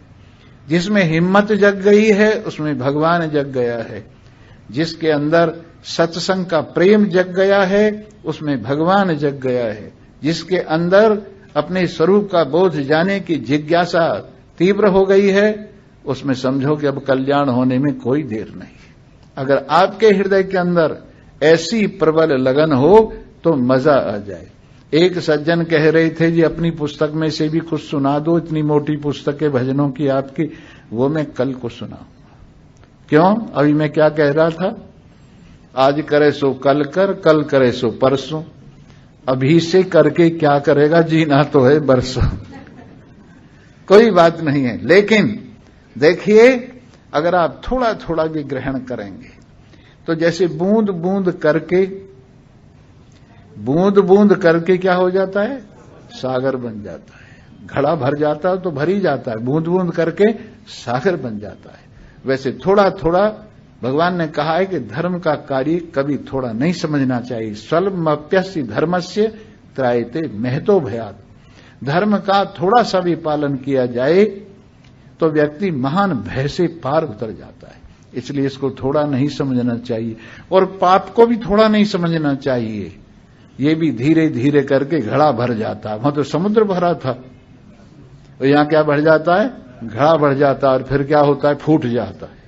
जिसमें हिम्मत जग गई है उसमें भगवान जग गया है, जिसके अंदर सत्संग का प्रेम जग गया है उसमें भगवान जग गया है, जिसके अंदर अपने स्वरूप का बोध जाने की जिज्ञासा तीव्र हो गई है, उसमें समझो कि अब कल्याण होने में कोई देर नहीं। अगर आपके हृदय के अंदर ऐसी प्रबल लगन हो तो मजा आ जाए। एक सज्जन कह रहे थे जी अपनी पुस्तक में से भी कुछ सुना दो, इतनी मोटी पुस्तक है भजनों की आपकी, वो मैं कल को सुनाऊंगा। क्यों? अभी मैं क्या कह रहा था, आज करे सो कल कर, कल करे सो परसों, अभी से करके क्या करेगा, जीना तो है बरसों। कोई बात नहीं है, लेकिन देखिए अगर आप थोड़ा थोड़ा भी ग्रहण करेंगे तो जैसे बूंद बूंद करके क्या हो जाता है, सागर बन जाता है। घड़ा भर जाता है तो भर ही जाता है, बूंद बूंद करके सागर बन जाता है। वैसे थोड़ा थोड़ा भगवान ने कहा है कि धर्म का कार्य कभी थोड़ा नहीं समझना चाहिए। स्वल्पमप्यस्य धर्मस्य त्रायते महतो भयात्। धर्म का थोड़ा सा भी पालन किया जाए तो व्यक्ति महान भय से पार उतर जाता है। इसलिए इसको थोड़ा नहीं समझना चाहिए, और पाप को भी थोड़ा नहीं समझना चाहिए। ये भी धीरे धीरे करके घड़ा भर जाता है। वहां तो समुद्र भरा था, और यहां क्या बढ़ जाता है, घड़ा बढ़ जाता है, और फिर क्या होता है, फूट जाता है।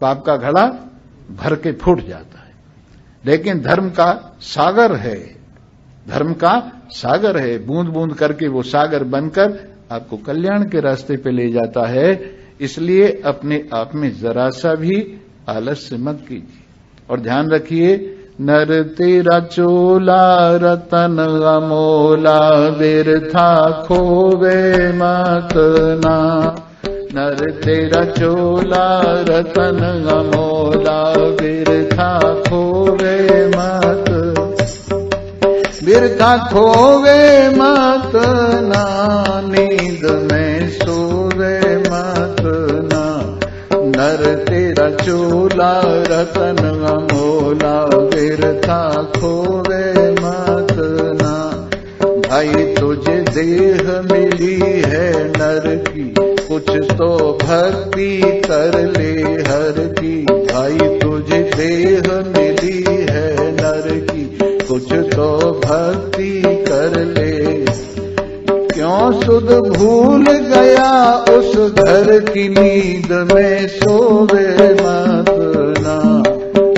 पाप का घड़ा भर के फूट जाता है। लेकिन धर्म का सागर है, धर्म का सागर है, बूंद बूंद करके वो सागर बनकर आपको कल्याण के रास्ते पे ले जाता है। इसलिए अपने आप में जरा सा भी आलस्य मत कीजिए। और ध्यान रखिए, नर तेरा चोला रतन अमोला, बिरथा खोवे मत ना। नर तेरा चोला रतन अमोला, बिरथा खोवे मत, बिरथा खोवे मत ना। नींद में सोवे मत ना। नर तेरा चोला रतन अमोला, बिरथा खोवे मत ना। भाई तुझे देह मिली है नर की, कुछ तो भक्ति कर ले हर की। भाई तुझे देह मिली है नर की, कुछ तो भक्ति कर ले। क्यों सुध भूल गया उस घर की, नींद में सोवे मत ना।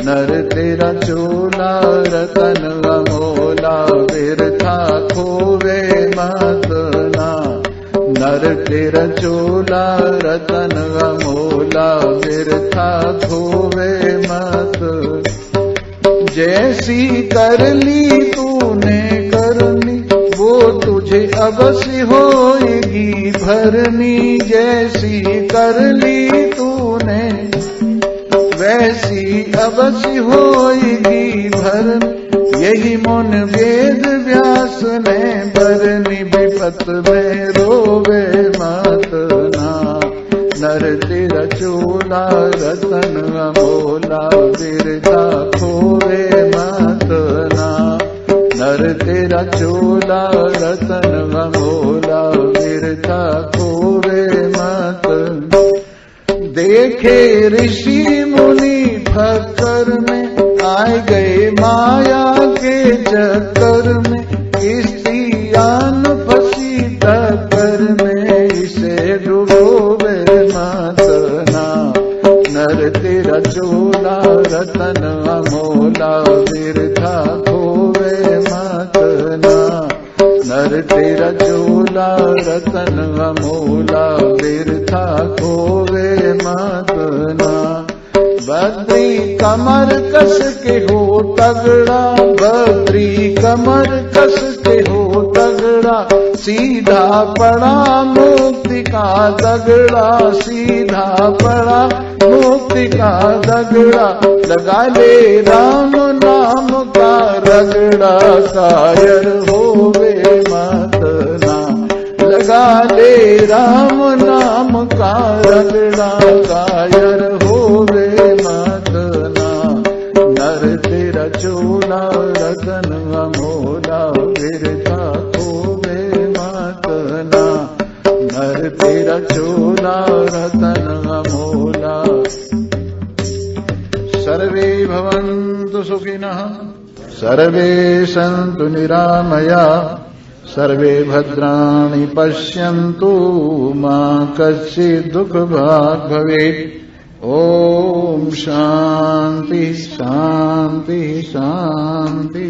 नर तेरा चोला रतन अमोला, बिरथा खोवे मत ना। नर तेरा चोला रतन अमोला, बिरथा खोवे मत। जैसी कर ली तूने करनी, वो तुझे अवश्य होएगी भरनी। जैसी कर ली तूने, वैसी अवश्य होएगी भरनी। यही मन वेद व्यास ने भरनी, विपत में रोवे मत ना। नर तेरा चोला रतन अमोला, बिरथा खोवे मत ना। नर तेरा चोला रतन अमोला, बिरथा खोवे मत। देखे ऋषि मुनि ठक्कर में, आए गए माया के चक्कर में। स्त्रियान फंसी टक्कर में, इसे डुबोवे मत ना। नर तेरा चोला रतन अमोला, बिरथा खोवे मत ना। नर तेरा चोला रतन अमोला, बिरथा खोवे मत ना। बद्री कमर कस के हो तगड़ा, बद्री कमर कस के हो तगड़ा। सीधा पड़ा मुक्ति का दगड़ा, सीधा पड़ा मुक्ति का दगड़ा। लगा ले राम नाम का रगड़ा, कायर होवे मत ना। लगा ले राम नाम का रगड़ा, कायर होवे मत ना। नर तेरा चोला रतन अमोला, बिरथा खोवे मत ना। नर तेरा चोला रतन अमोला। सर्वे भवन्तु सुखिनः, सर्वे सन्तु निरामया, सर्वे भद्राणि पश्यन्तु, मा कश्चित् दुःखभाग् भवेत्। ओम शांति शांति शांति।